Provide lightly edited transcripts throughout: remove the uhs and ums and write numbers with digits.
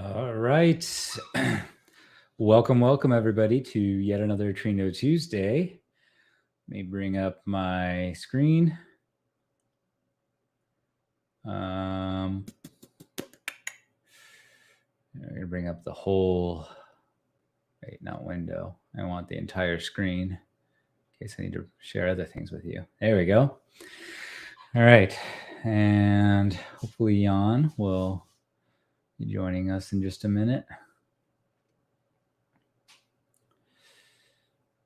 All right. welcome everybody to yet another Trino Tuesday. Let me bring up my screen. I'm going to bring up the whole, wait, not window. I want the entire screen in case I need to share other things with you. There we go. All right. And hopefully Jan will be joining us in just a minute.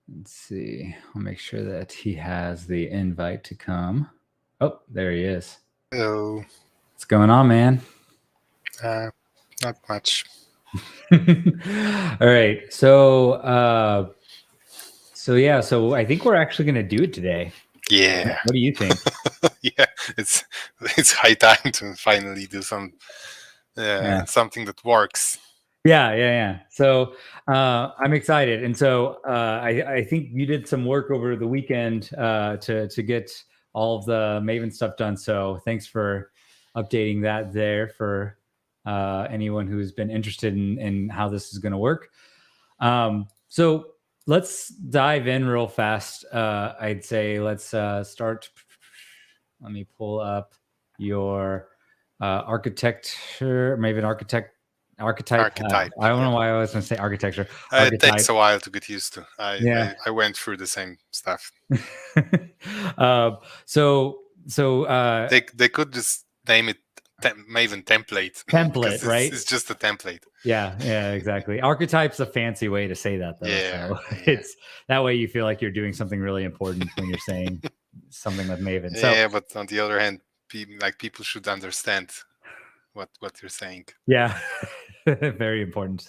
Let's see. I'll make sure that he has the invite to come. Oh, there he is. Hello. What's going on, man? Not much. All right. So I think we're actually going to do it today. Yeah. What do you think? Yeah, it's high time to finally do something that works. Yeah. So I'm excited, and so I think you did some work over the weekend to get all of the Maven stuff done. So thanks for updating that there for anyone who's been interested in how this is going to work. So let's dive in real fast. I'd say let's start. Let me pull up your architecture, Maven architect. Archetype. I don't know why I was going to say architecture. It takes a while to get used to. I went through the same stuff. They could just name it Maven template. Template, right? It's just a template. Yeah, exactly. Archetype's a fancy way to say that, though. Yeah, so it's that way you feel like you're doing something really important when you're saying something with Maven. Yeah, but on the other hand, people should understand what you're saying. Yeah. Very important,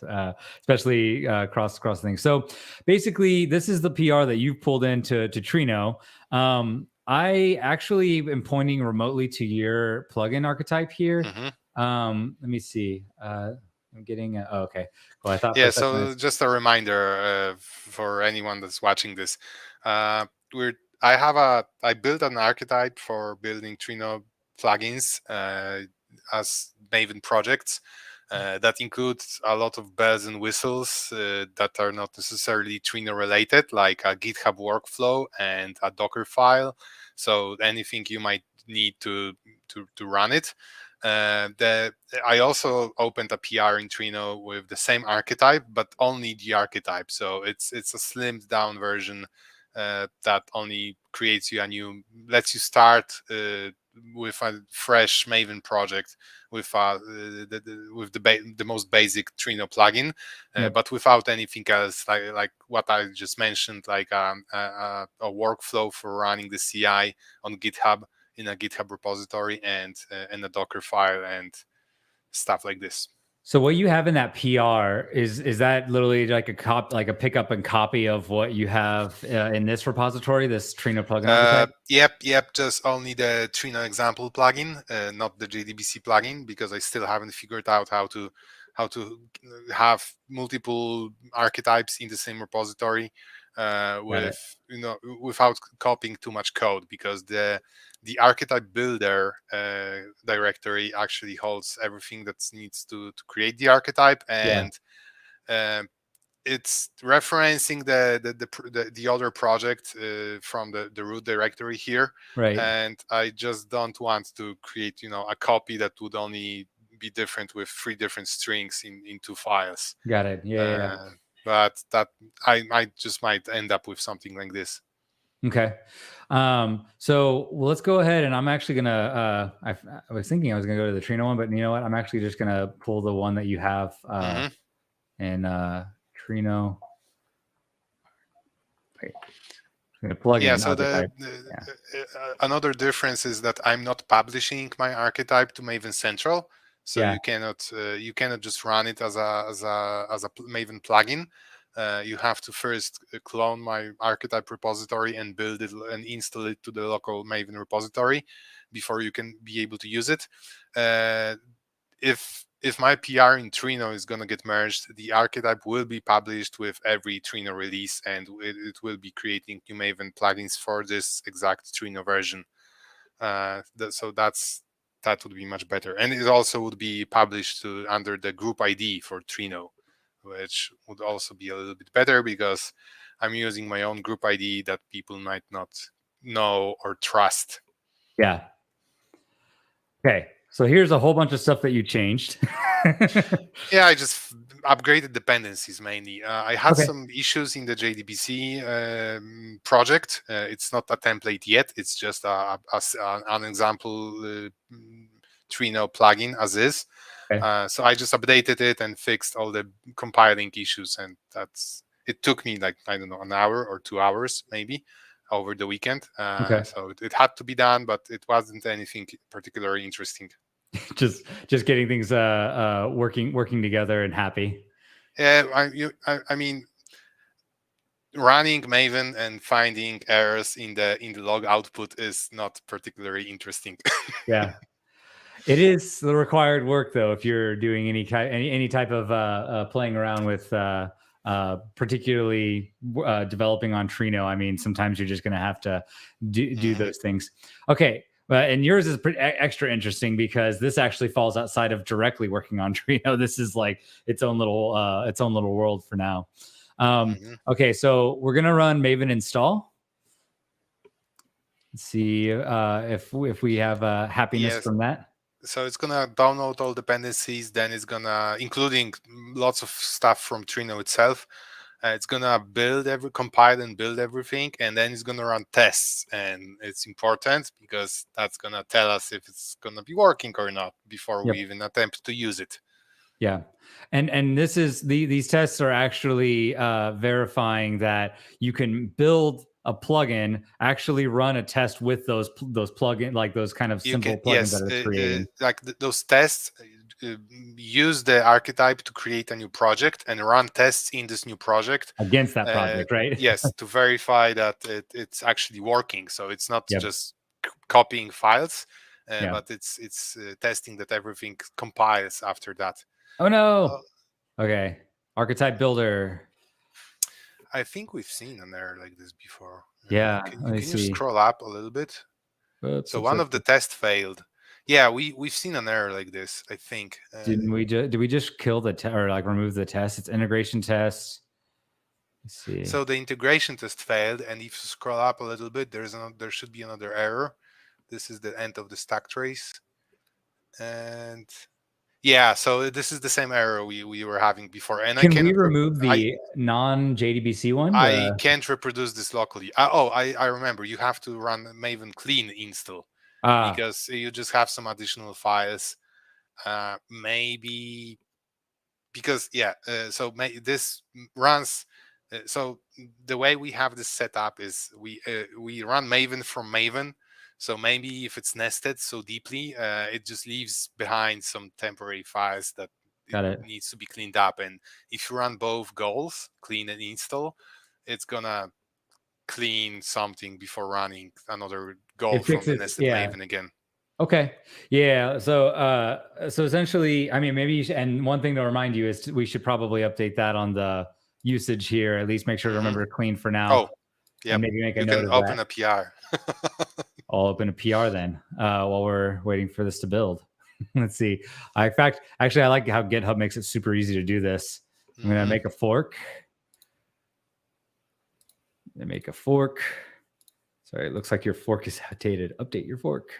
especially cross things. So basically, this is the PR that you've pulled into Trino. I actually am pointing remotely to your plugin archetype here. Mm-hmm. Let me see. I'm getting. Okay. Well, I thought. Yeah. So just a reminder for anyone that's watching this, I built an archetype for building Trino plugins as Maven projects. That includes a lot of bells and whistles that are not necessarily Trino related, like a GitHub workflow and a Docker file. So anything you might need to run it. I also opened a PR in Trino with the same archetype, but only the archetype. So it's a slimmed down version that only creates you lets you start with a fresh Maven project with the most basic Trino plugin, but without anything else, like what I just mentioned, like a workflow for running the CI on GitHub in a GitHub repository and a Docker file and stuff like this. So what you have in that PR is that literally like a pickup and copy of what you have in this repository, this Trino plugin archetype? Yep. Just only the Trino example plugin, not the JDBC plugin, because I still haven't figured out how to have multiple archetypes in the same repository without copying too much code, because the archetype builder directory actually holds everything that needs to create the archetype, and it's referencing the other project from the root directory here, right? And I just don't want to create a copy that would only be different with 3 different strings in 2 files. Got it. Yeah. But that I just might end up with something like this. Okay. So let's go ahead, and I'm actually gonna. I was thinking I was gonna go to the Trino one, but you know what? I'm actually just gonna pull the one that you have in Trino. Wait. I'm gonna plug in. So another difference is that I'm not publishing my archetype to Maven Central. So you cannot just run it as a Maven plugin. You have to first clone my archetype repository and build it and install it to the local Maven repository before you can be able to use it. If my PR in Trino is going to get merged, the archetype will be published with every Trino release, and it will be creating new Maven plugins for this exact Trino version. So that's that would be much better. And it also would be published under the group ID for Trino, which would also be a little bit better because I'm using my own group ID that people might not know or trust. Yeah. Okay. So here's a whole bunch of stuff that you changed. Yeah, I just upgraded dependencies mainly. I had Okay. some issues in the JDBC project. It's not a template yet. It's just an example Trino plugin as is. Okay. So I just updated it and fixed all the compiling issues, and it took me like, I don't know, an hour or 2 hours maybe over the weekend. Okay. So it had to be done, but it wasn't anything particularly interesting. just getting things working together and happy. Yeah, I mean, running Maven and finding errors in the log output is not particularly interesting. Yeah. It is the required work, though, if you're doing any type of playing around with, particularly developing on Trino. I mean, sometimes you're just going to have to do those things. Okay, and yours is extra interesting because this actually falls outside of directly working on Trino. This is like its own little world for now. Okay, so we're gonna run Maven install. Let's see if we have happiness from that. So it's gonna download all dependencies, then it's gonna, including lots of stuff from Trino itself. It's gonna compile and build everything, and then it's gonna run tests. And it's important because that's gonna tell us if it's gonna be working or not before we even attempt to use it. Yeah, and this is these tests are actually verifying that you can build a plugin, actually run a test with those plugin, like those kind of simple plugins that it's creating. Like those tests, use the archetype to create a new project and run tests in this new project against that project, right? Yes, to verify that it's actually working. So it's not just copying files, but it's testing that everything compiles after that. Oh no. Okay. Archetype builder. I think we've seen an error like this before. Yeah. Can you scroll up a little bit? Oops, so one of the tests failed. Yeah, we've seen an error like this, I think. Did we just kill the or like remove the test? It's integration test. Let's see. So the integration test failed, and if you scroll up a little bit, there should be another error. This is the end of the stack trace. And yeah, so this is the same error we were having before. And can we remove the non-JDBC one? I can't reproduce this locally. I remember. You have to run Maven clean install because you just have some additional files. Maybe because so this runs. So the way we have this set up is we run Maven from Maven. So maybe if it's nested so deeply, it just leaves behind some temporary files that needs to be cleaned up. And if you run both goals, clean and install, it's gonna clean something before running another goal from the nested Maven again. Okay. Yeah. So essentially, I mean, maybe and one thing to remind you is we should probably update that on the usage here. At least make sure to remember to clean for now. Oh, yeah. Maybe make a note of that. You can open a PR. I'll open a PR then while we're waiting for this to build. Let's see. In fact, actually, I like how GitHub makes it super easy to do this. I'm going to make a fork. Make a fork. Sorry, it looks like your fork is outdated. Update your fork.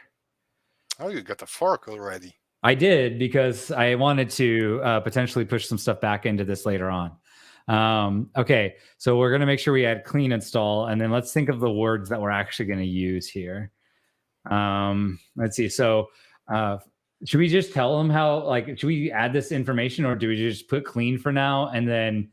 Oh, you got a fork already. I did because I wanted to potentially push some stuff back into this later on. Okay, so we're going to make sure we add clean install, and then let's think of the words that we're actually going to use here. Let's see. So should we just tell them how, like, should we add this information, or do we just put clean for now and then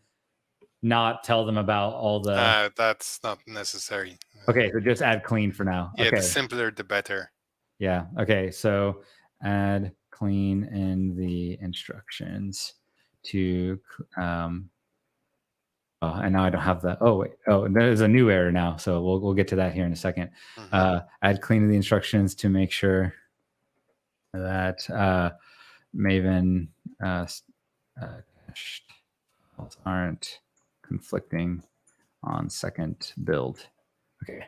not tell them about all the... that's not necessary. Okay, so just add clean for now. Yeah, okay. The simpler, the better. Yeah. Okay. So add clean in the instructions to, and now I don't have the, there's a new error now. So we'll get to that here in a second. Add clean in the instructions to make sure that Maven aren't conflicting on second build. Okay.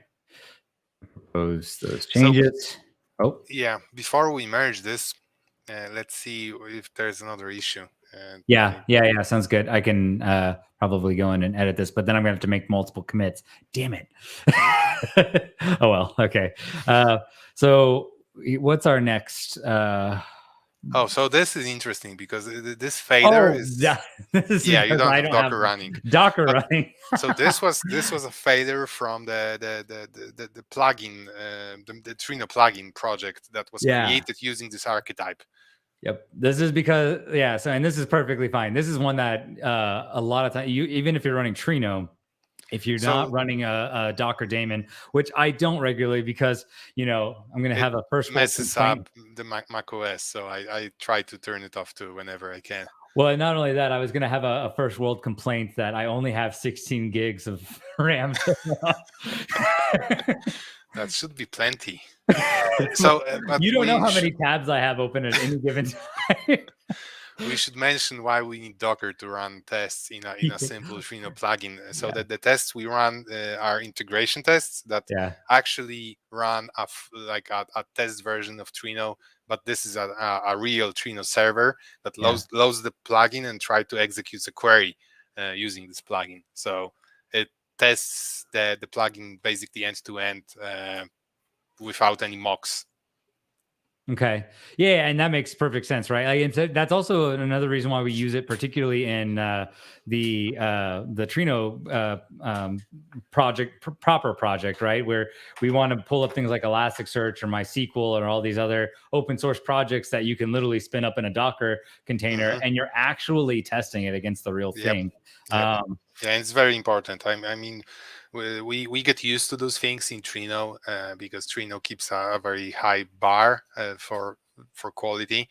Propose those changes. Oh, Yeah, before we merge this, let's see if there's another issue. And yeah. Sounds good. I can probably go in and edit this, but then I'm gonna have to make multiple commits. Damn it. Oh well. Okay. So what's our next? oh, so this is interesting because this fader Oh, is, this is yeah, you because don't I have don't have Docker running. Docker But running. so this was a fader from the plugin, the Trino plugin project that was Yeah. created using this archetype. Yep. This is because so and this is perfectly fine. This is one that a lot of time you even if you're running Trino, if you're not So running a Docker daemon, which I don't regularly because I'm going to it have a first world messes complaint. up the Mac OS. So I try to turn it off too whenever I can. Well, and not only that, I was going to have a first world complaint that I only have 16 gigs of RAM. That should be plenty. So, but You don't know how many tabs I have open at any given time. we should mention why we need Docker to run tests in a simple Trino plugin. So Yeah. that the tests we run are integration tests that Yeah. actually run like a test version of Trino, but this is a real Trino server that Yeah. loads the plugin and try to execute a query using this plugin. So it tests the plugin basically end to end without any mocks. Okay. Yeah, and that makes perfect sense, right? Like, and so that's also another reason why we use it, particularly in the Trino proper project, right? Where we want to pull up things like Elasticsearch or MySQL or all these other open source projects that you can literally spin up in a Docker container, and you're actually testing it against the real thing. Yep. Yeah, it's very important. I mean, we get used to those things in Trino because Trino keeps a very high bar for quality.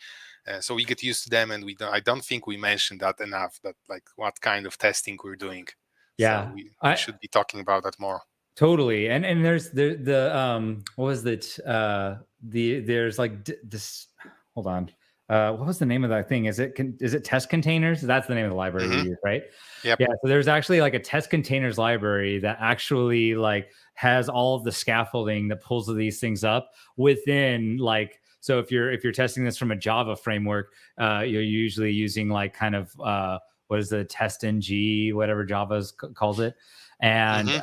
So we get used to them, and I don't think we mentioned that enough. That like what kind of testing we're doing. Yeah, So we should be talking about that more. totally. And there's the what was it? There's like this. Hold on. What was the name of that thing? Is it test containers? That's the name of the library we use, right? Yep. Yeah. So there's actually like a test containers library that actually like has all of the scaffolding that pulls these things up within like. So if you're testing this from a Java framework, you're usually using like kind of what is the test ng, whatever Java's calls it, and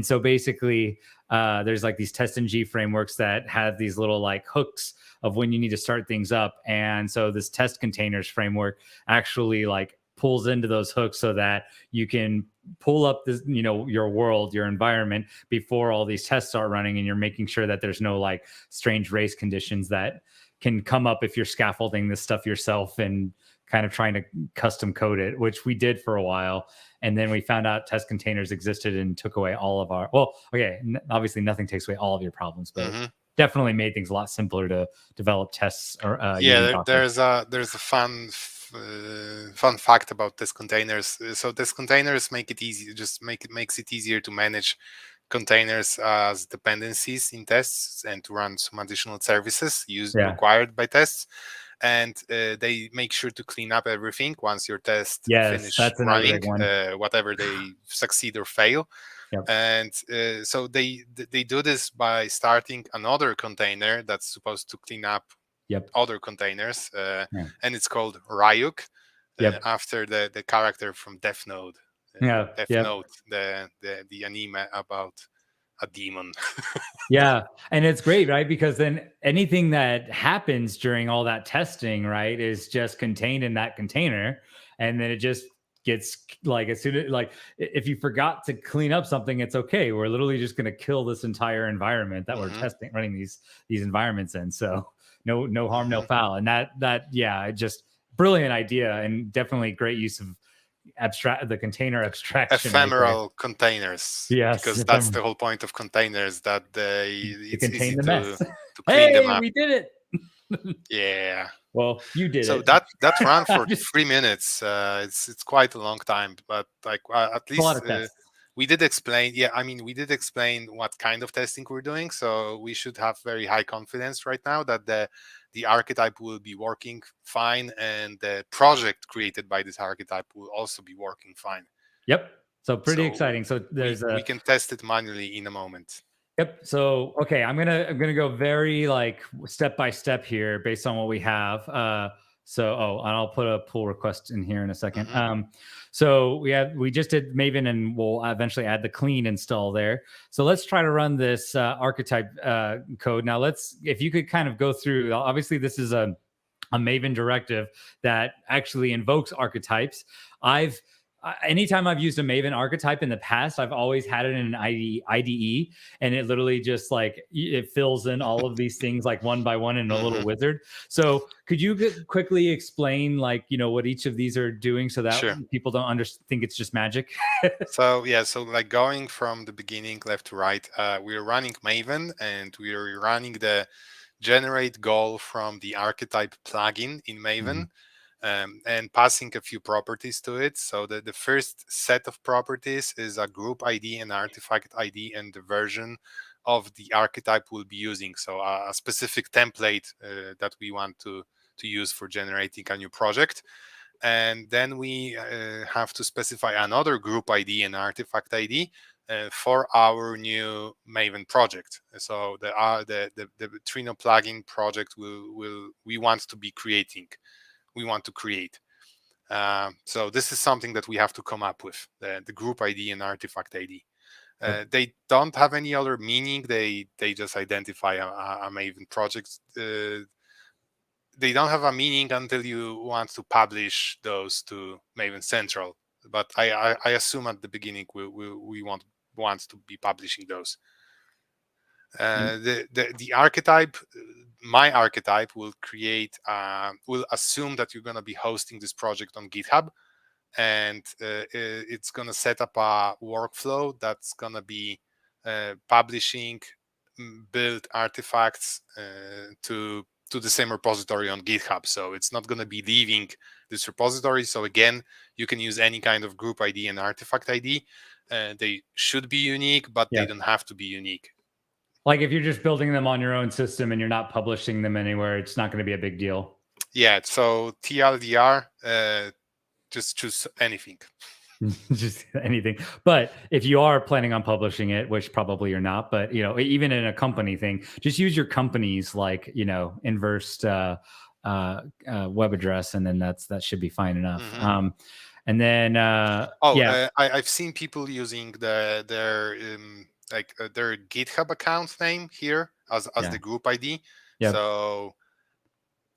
so basically there's like these test ng frameworks that have these little like hooks of when you need to start things up, and so this test containers framework actually like pulls into those hooks so that you can pull up this your world, your environment before all these tests start running, and you're making sure that there's no like strange race conditions that can come up if you're scaffolding this stuff yourself and kind of trying to custom code it, which we did for a while. And then we found out test containers existed and took away all of our, obviously nothing takes away all of your problems, but definitely made things a lot simpler to develop tests. Or there's a fun fact about test containers. So test containers make it easy, makes it easier to manage containers as dependencies in tests and to run some additional services required by tests. And they make sure to clean up everything once your test finish running, whatever they succeed or fail. Yep. And so they do this by starting another container that's supposed to clean up other containers, and it's called Ryuk, after the character from Death Note. Death Note, the anime about a demon. Yeah, and it's great, right? Because then anything that happens during all that testing, right, is just contained in that container, and then it just gets like as soon as like if you forgot to clean up something, it's okay. We're literally just going to kill this entire environment that we're running these environments in. So no harm, no foul. And that just brilliant idea and definitely great use of the container abstraction, ephemeral containers. Yes, because that's the whole point of containers, that it's contain easy the mess. to clean them up. We did it. Yeah. Well, you did so it. that ran for 3 minutes. It's quite a long time, but like at least we did explain. Yeah, I mean, we did explain what kind of testing we're doing. So we should have very high confidence right now that the archetype will be working fine, and the project created by this archetype will also be working fine. Yep. So pretty exciting. So we can test it manually in a moment. Yep. So okay, I'm gonna go very like step by step here based on what we have. And I'll put a pull request in here in a second. Hmm. So we just did Maven, and we'll eventually add the clean install there. So let's try to run this archetype code. Now if you could kind of go through. Obviously, this is a Maven directive that actually invokes archetypes. Anytime I've used a Maven archetype in the past, I've always had it in an IDE, and it literally just like it fills in all of these things like one by one in a little Hmm. wizard. So could you quickly explain like what each of these are doing so that Sure. people don't think it's just magic? So yeah, so like going from the beginning left to right, we're running Maven, and we're running the generate goal from the archetype plugin in Maven, Mhm. and passing a few properties to it. So the first set of properties is a group ID, an artifact ID, and the version of the archetype we'll be using. So a specific template that we want to use for generating a new project. And then we have to specify another group ID and artifact ID for our new Maven project. So the Trino plugin project we want to be creating. We want to create. So this is something that we have to come up with, the group ID and artifact ID. Yep. They don't have any other meaning. They just identify a Maven project. They don't have a meaning until you want to publish those to Maven Central. But I assume at the beginning we want to be publishing those. And The archetype, my archetype will will assume that you're going to be hosting this project on GitHub, and it's going to set up a workflow that's going to be publishing build artifacts to the same repository on GitHub. So it's not going to be leaving this repository. So again, you can use any kind of group ID and artifact ID. They should be unique, but yeah, they don't have to be unique. like if you're just building them on your own system and you're not publishing them anywhere, it's not going to be a big deal. Yeah. So TLDR, just choose anything. Just anything. But if you are planning on publishing it, which probably you're not, but even in a company thing, just use your company's like inverse web address, and then that should be fine enough. Mm-hmm. And then yeah, I've seen people using their their GitHub account name here as yeah, the group ID. yeah. So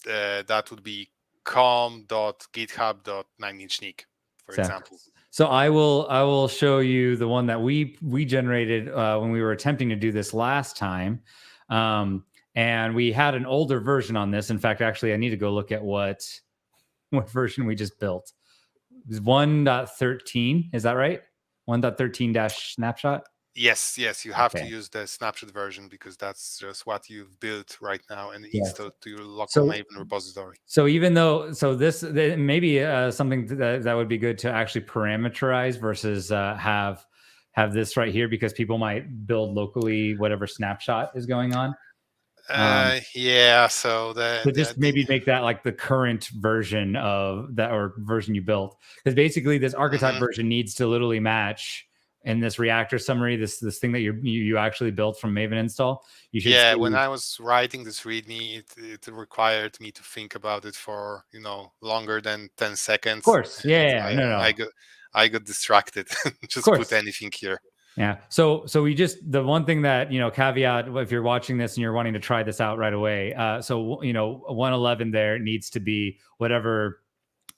that would be com.github.9inchnick, for Exactly. example. So I will show you the one that we generated when we were attempting to do this last time, and we had an older version on this. In fact, actually, I need to go look at what version we just built. It was 1.13. Is that right? 1.13 dash snapshot. Yes, you have to Okay. use the snapshot version because that's just what you've built right now and Yes. installed to your local So Maven repository. So even though, this maybe something that would be good to actually parameterize versus have this right here, because people might build locally whatever snapshot is going on. Yeah, so So just maybe make that like the current version of that, or version you built, because basically this archetype Mhm. version needs to literally match in this reactor summary, this thing that you actually built from Maven install. You should Yeah, when see. I was writing this README, it required me to think about it for longer than 10 seconds, Of course, and yeah, no, I got distracted. of Just put course. anything here. Yeah. So we just, the one thing that, caveat, if you're watching this and you're wanting to try this out right away. 111 there needs to be whatever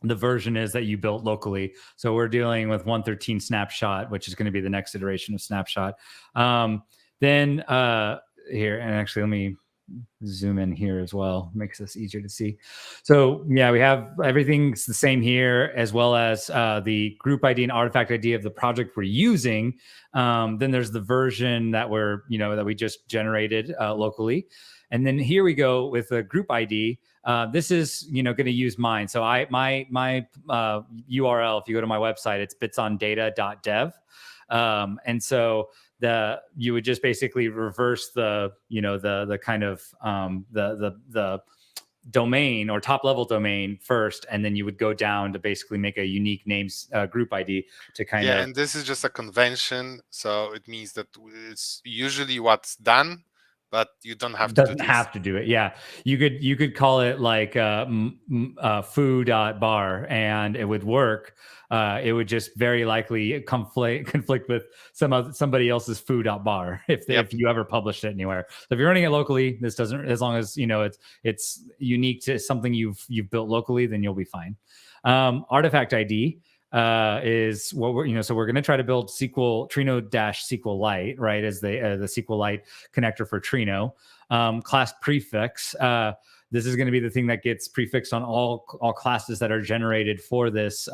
the version is that you built locally. So we're dealing with 113 snapshot, which is going to be the next iteration of snapshot. Then here, and actually let me zoom in here as well, makes this easier to see. So yeah, we have everything's the same here, as well as the group ID and artifact ID of the project we're using. Then there's the version that that we just generated locally, and then here we go with the group ID. This is going to use mine. So my URL, if you go to my website, it's bitsondata.dev. And so you would just basically reverse the kind of domain or top level domain first, and then you would go down to basically make a unique names group ID to kind Yeah, of. and this is just a convention, so it means that it's usually what's done, but you don't have to do Doesn't this. have to do it. Yeah, you could call it like foo.bar, and it would work. It would just very likely conflict with somebody else's foo.bar Yep. if you ever published it anywhere. So if you're running it locally, this doesn't. As long as you know it's unique to something you've built locally, then you'll be fine. Artifact ID is what we're so we're going to try to build Trino SQLite, right, as the SQLite connector for Trino. Class prefix, this is going to be the thing that gets prefixed on all classes that are generated for this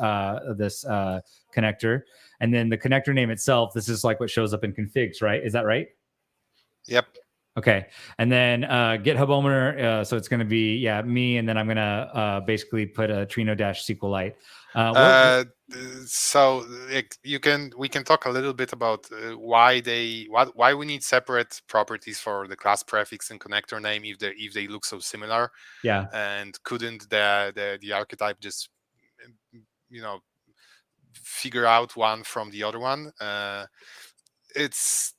connector. And then the connector name itself, this is like what shows up in configs, right? Is that right? Yep. Okay. And then GitHub owner, so it's going to be me, and then I'm going to basically put a Trino SQLite. So we can talk a little bit about why we need separate properties for the class prefix and connector name if they look so similar. Yeah. And couldn't the archetype just figure out one from the other one? It's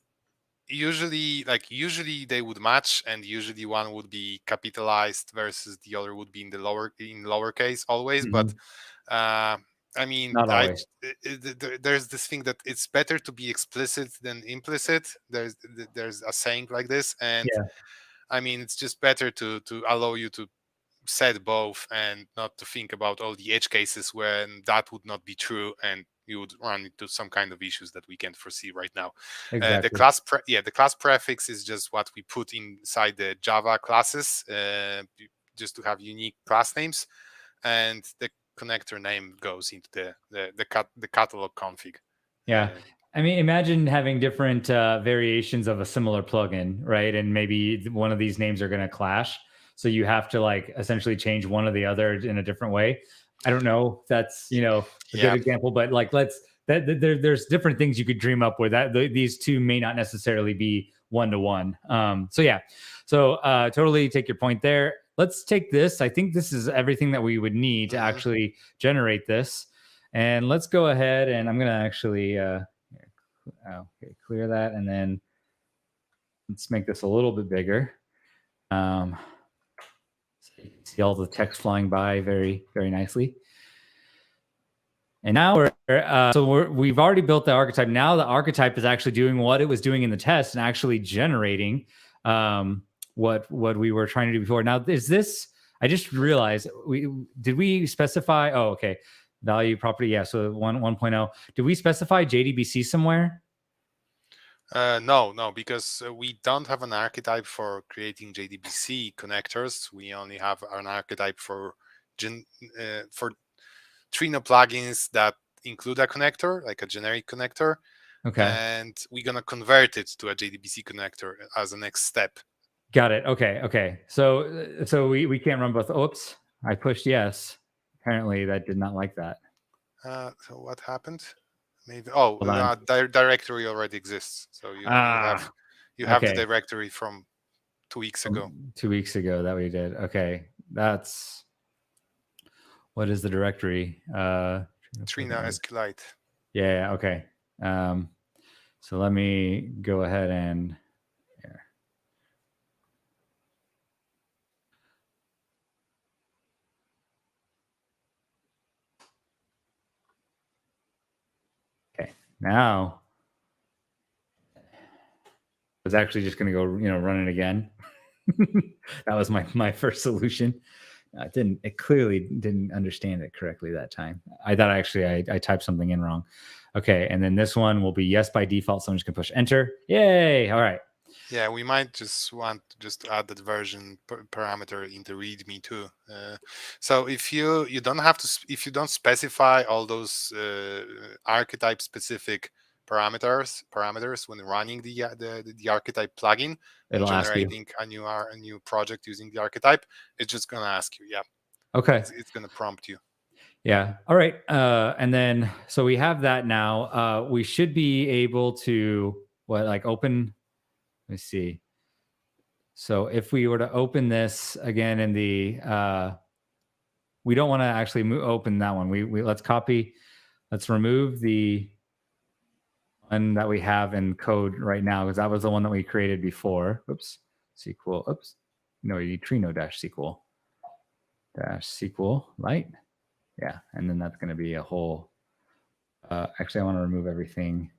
usually they would match, and usually one would be capitalized versus the other would be in lowercase always. But I mean, not always. there's this thing that it's better to be explicit than implicit. There's a saying like this, and I mean, it's just better to allow you to set both and not to think about all the edge cases when that would not be true, and you would run into some kind of issues that we can't foresee right now. Exactly. The class prefix is just what we put inside the Java classes, just to have unique class names, and the connector name goes into the catalog config. Yeah. I mean, imagine having different variations of a similar plugin, right? And maybe one of these names are going to clash. So you have to like essentially change one or the other in a different way. I don't know if that's, a good example, but like there's different things you could dream up with that. These two may not necessarily be one-to-one. So totally take your point there. Let's take this. I think this is everything that we would need to actually generate this. And let's go ahead, and I'm going to actually clear that, and then let's make this a little bit bigger. So you can see all the text flying by very, very nicely. And now we've already built the archetype. Now the archetype is actually doing what it was doing in the test and actually generating what we were trying to do before. Now, is this? I just realized did we specify? Oh, okay. Value property, yeah. So 1.0. Did we specify JDBC somewhere? No, because we don't have an archetype for creating JDBC connectors. We only have an archetype for Trino plugins that include a connector, like a generic connector. Okay. And we're gonna convert it to a JDBC connector as a next step. Got it. Okay. So we can't run both. Oops, I pushed yes. Apparently that did not like that. So what happened? Maybe directory already exists. So you have the directory from 2 weeks ago. 2 weeks ago that we did. Okay, what is the directory? Trino SQLite. Yeah. Okay. So let me go ahead and. Okay. Now, I was actually just going to go, run it again. That was my first solution. It clearly didn't understand it correctly that time. I thought I typed something in wrong. Okay, and then this one will be yes by default, so I'm just gonna push enter. Yay! All right. Yeah, we might just want to add that version parameter in the README too. So if you don't specify all those archetype specific parameters when running the archetype plugin and generating a new project using the archetype, it's just gonna ask you. Yeah. Okay. It's gonna prompt you. Yeah. All right. And then so we have that now. We should be able to open. Let's see. So if we were to open this again in the, we don't want to actually open that one. We let's remove the one that we have in code right now, because that was the one that we created before. Oops, SQL. Oops, no, you need Trino SQLite. Yeah, and then that's going to be a whole. Actually, I want to remove everything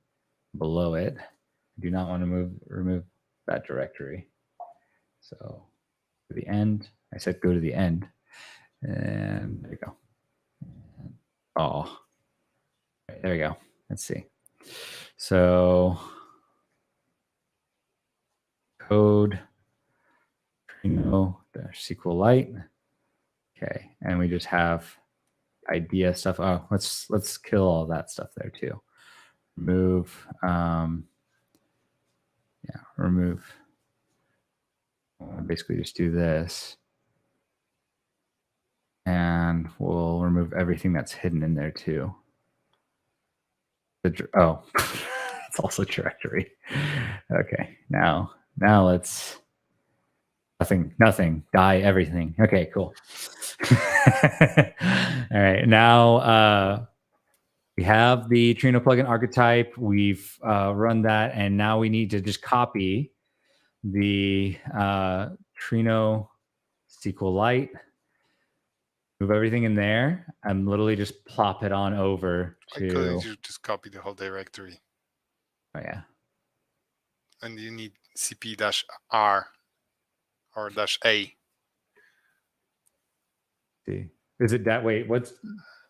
below it. I do not want to remove that directory. So to the end, I said go to the end, and there you go. Oh, right, there you go. Let's see. So code Trino-SQLite. Okay, and we just have idea stuff. Oh, let's kill all that stuff there too. Remove. Remove. I'll basically just do this, and we'll remove everything that's hidden in there too. Oh, it's also directory. Okay, now let's nothing, die everything. Okay, cool. All right, now we have the Trino plugin archetype. We've run that, and now we need to just copy the Trino SQLite, move everything in there, and literally just plop it on over to. Couldn't you just copy the whole directory? Oh yeah. And you need cp-r or -a. See, is it that? Wait, what's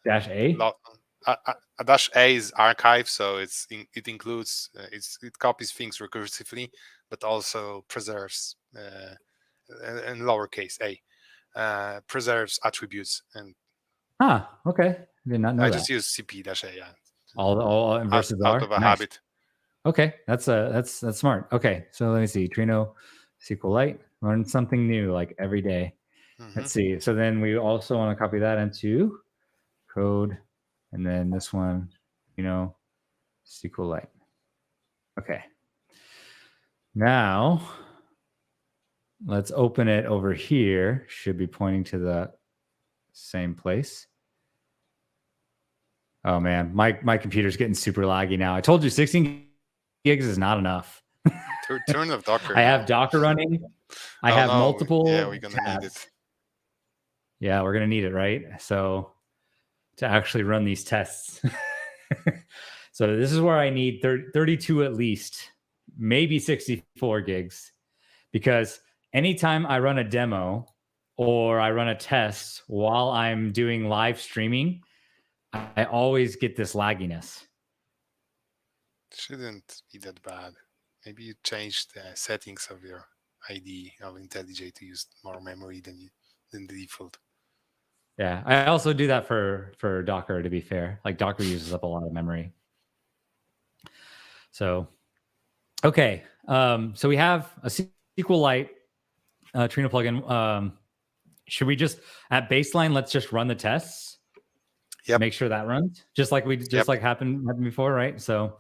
-a? A -a is archive, so it includes it copies things recursively, but also preserves in lowercase a preserves attributes. And okay, I did not know I that. just use cp-a. Yeah, all versus out R of a nice. habit. Okay, that's smart. Okay, so let me see. Trino SQLite, learn something new like every day. Let's see. So then we also want to copy that into code, and then this one, SQLite. Okay. Now let's open it over here. Should be pointing to the same place. Oh man, my computer's getting super laggy now. I told you 16 gigs is not enough. Turn of Docker. I have Docker running. I have multiple. Yeah, we're gonna need it. Yeah, we're gonna need it, right? So to actually run these tests. So this is where I need 32 at least, maybe 64 gigs, because anytime I run a demo or I run a test while I'm doing live streaming, I always get this lagginess. Shouldn't be that bad. Maybe you change the settings of your IDE of IntelliJ to use more memory than the default. Yeah, I also do that for Docker, to be fair. Like Docker uses up a lot of memory. So, okay. So we have a SQLite Trino plugin. Should we just, at baseline, let's just run the tests? Yep. Make sure that runs, just like like happened before, right? So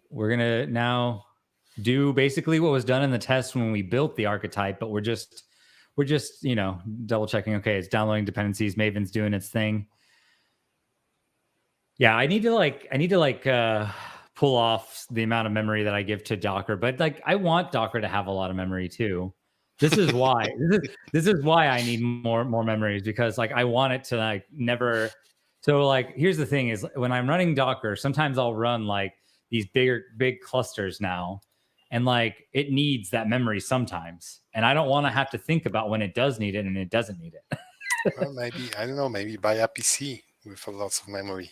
we're gonna now do basically what was done in the test when we built the archetype, but we're just double checking. Okay, it's downloading dependencies. Maven's doing its thing. Yeah, I need to pull off the amount of memory that I give to Docker, but like I want Docker to have a lot of memory too. This is why. this is why I need more memories, because like I want it to like never. So like here's the thing is, when I'm running Docker, sometimes I'll run like these big clusters now, and like it needs that memory sometimes, and I don't want to have to think about when it does need it and it doesn't need it. Well, maybe, I don't know, maybe buy a PC with lots of memory.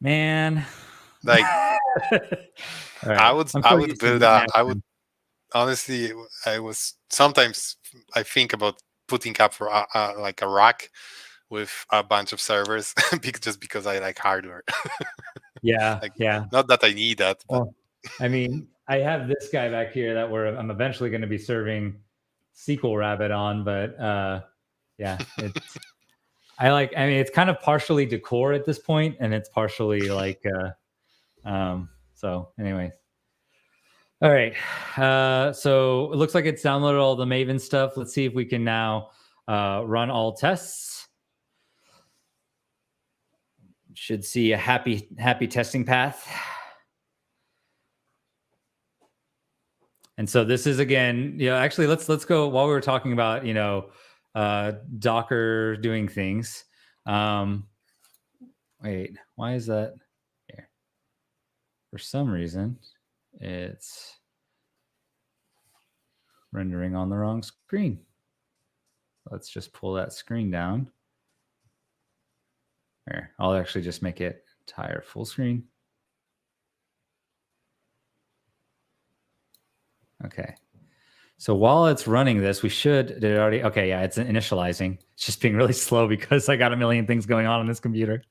Man, like right. I would build honestly, sometimes I think about putting up like a rack with a bunch of servers just because I like hardware. Yeah, yeah. Not that I need that. But... Well, I mean, I have this guy back here that I'm eventually going to be serving SQL Rabbit on, but yeah, it's. I mean, it's kind of partially decor at this point, and it's partially like. So, anyways. All right. So it looks like it's downloaded all the Maven stuff. Let's see if we can now run all tests. Should see a happy testing path. And so this is again, actually let's go while we were talking about, Docker doing things. Wait, why is that here? For some reason, it's rendering on the wrong screen. Let's just pull that screen down. Here, I'll actually just make it entire full screen. Okay. So while it's running this, we should, did it already? Okay, yeah, it's initializing. It's just being really slow because I got a million things going on this computer.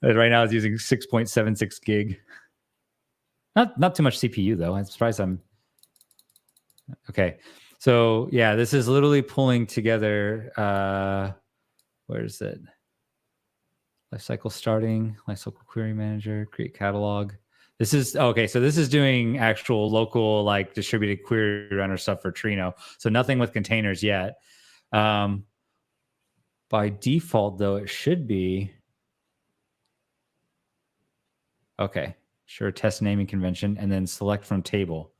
Right now it's using 6.76 gig. Not too much CPU though. I'm surprised I'm, okay. So yeah, this is literally pulling together, where is it? Lifecycle starting, lifecycle query manager, create catalog. This is okay. So this is doing actual local, like distributed query runner stuff for Trino. So nothing with containers yet. By default, though, it should be okay. Sure, test naming convention, and then select from table.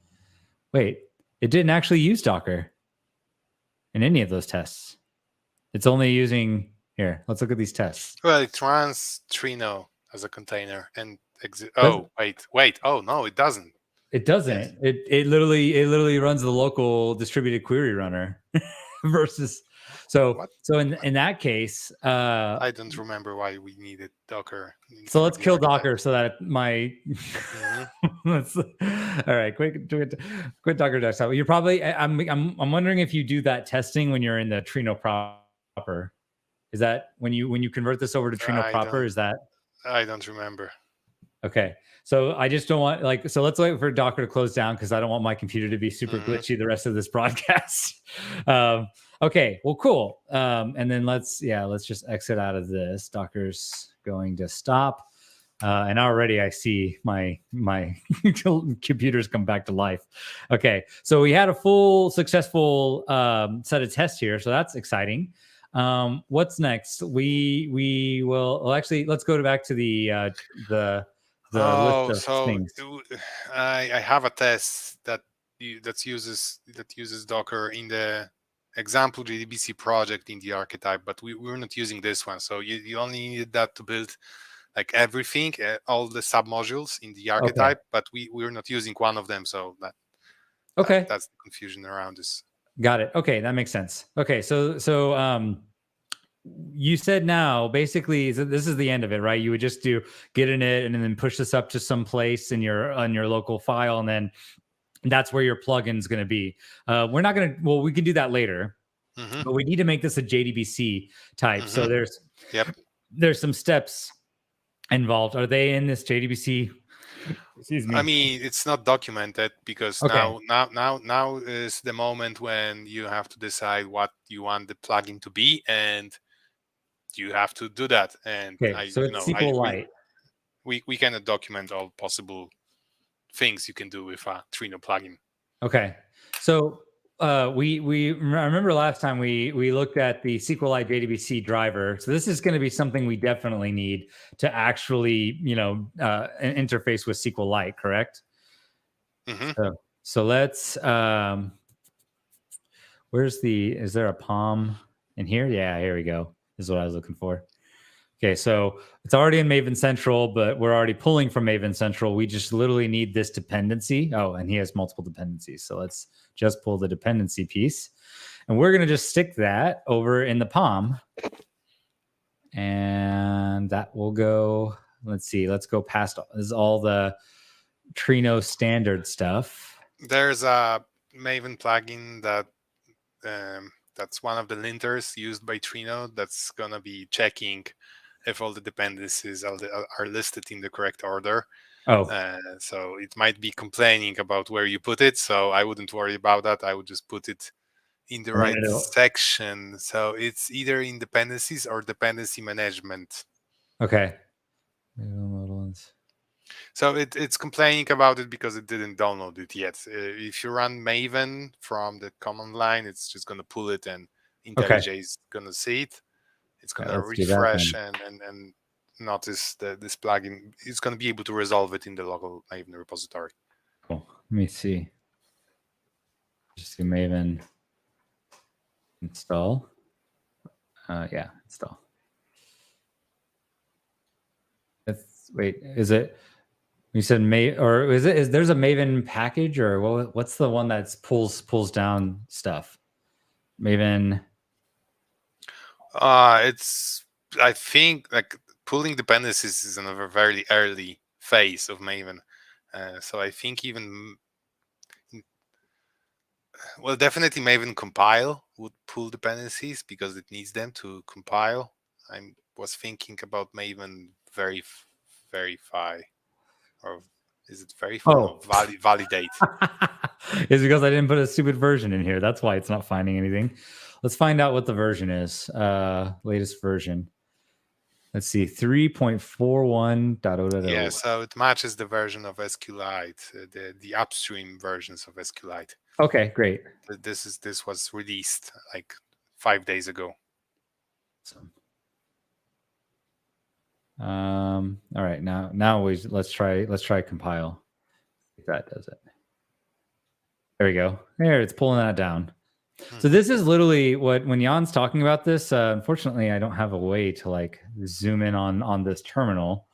Wait, it didn't actually use Docker in any of those tests. It's only using here. Let's look at these tests. Well, it runs Trino as a container and wait. Oh no, it doesn't. It doesn't. Yes. It literally runs the local distributed query runner versus so in that case, I don't remember why we needed Docker. So let's kill Docker so that my all right, quit Docker desktop. You're probably I'm wondering if you do that testing when you're in the Trino proper. Is that when you convert this over to Trino proper? Is that? I don't remember. Okay. So I just don't want so let's wait for Docker to close down because I don't want my computer to be super glitchy the rest of this broadcast. Okay, well, cool. And then let's just exit out of this. Docker's going to stop. And already I see my computers come back to life. Okay, so we had a full successful set of tests here, so that's exciting. What's next? We will actually let's go back to the list of things. I have a test that uses Docker in the example JDBC project in the archetype, but we're not using this one. So you only need that to build like everything, all the submodules in the archetype, but we're not using one of them. So that's the confusion around this. Got it. Okay, that makes sense. Okay, so you said now basically this is the end of it, right? You would just do git init and then push this up to some place on your local file, and then that's where your plugin's going to be. We're not going to. Well, we can do that later, but we need to make this a JDBC type. So there's some steps involved. Are they in this JDBC? Excuse me. I mean, it's not documented because now is the moment when you have to decide what you want the plugin to be, and you have to do that. And so it's SQLite. We cannot document all possible things you can do with a Trino plugin. Okay, so I remember last time we looked at the SQLite JDBC driver. So this is going to be something we definitely need to actually interface with SQLite, correct? So let's is there a POM in here? Yeah, here we go. This is what I was looking for. Okay, so it's already in Maven Central, but we're already pulling from Maven Central. We just literally need this dependency. Oh, and he has multiple dependencies. So let's just pull the dependency piece. And we're going to just stick that over in the POM. And that will go, let's see, let's go past, this is all the Trino standard stuff. There's a Maven plugin that that's one of the linters used by Trino that's going to be checking if all the dependencies are listed in the correct order. So it might be complaining about where you put it. So I wouldn't worry about that. I would just put it in the right section. So it's either in dependencies or dependency management. Okay. So it's complaining about it because it didn't download it yet. If you run Maven from the command line, it's just going to pull it, and Okay. IntelliJ is going to see it. It's going Okay, to let's do that refresh then. and notice that this plugin. It's going to be able to resolve it in the local Maven repository. Cool. Let me see. Just do Maven install. Yeah, install. Wait, is it? You said or is it? Is there's a Maven package, or what's the one that pulls down stuff? Maven. It's I think like pulling dependencies is in a very early phase of Maven. So I think even definitely Maven compile would pull dependencies because it needs them to compile. I was thinking about Maven verify, or is it verify? No, Oh, validate. it's because I didn't put a stupid version in here. That's why it's not finding anything. Let's find out what the version is. Latest version. Let's see, 3.41.0.0. Yeah, so it matches the version of SQLite, the upstream versions of SQLite. Okay, great. This was released like 5 days ago. Awesome. All right, now let's try compile. If that does it. There we go. There, it's pulling that down. So this is literally when Jan's talking about this. Unfortunately, I don't have a way to like zoom in on this terminal.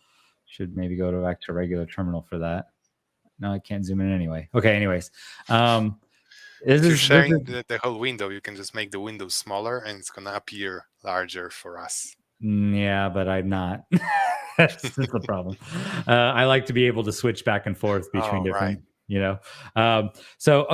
Should maybe go back to regular terminal for that. No, I can't zoom in anyway. Okay, anyways. If you're sharing the whole window, you can just make the window smaller and it's going to appear larger for us. Yeah, but I'm not. That's the problem. I like to be able to switch back and forth between different, So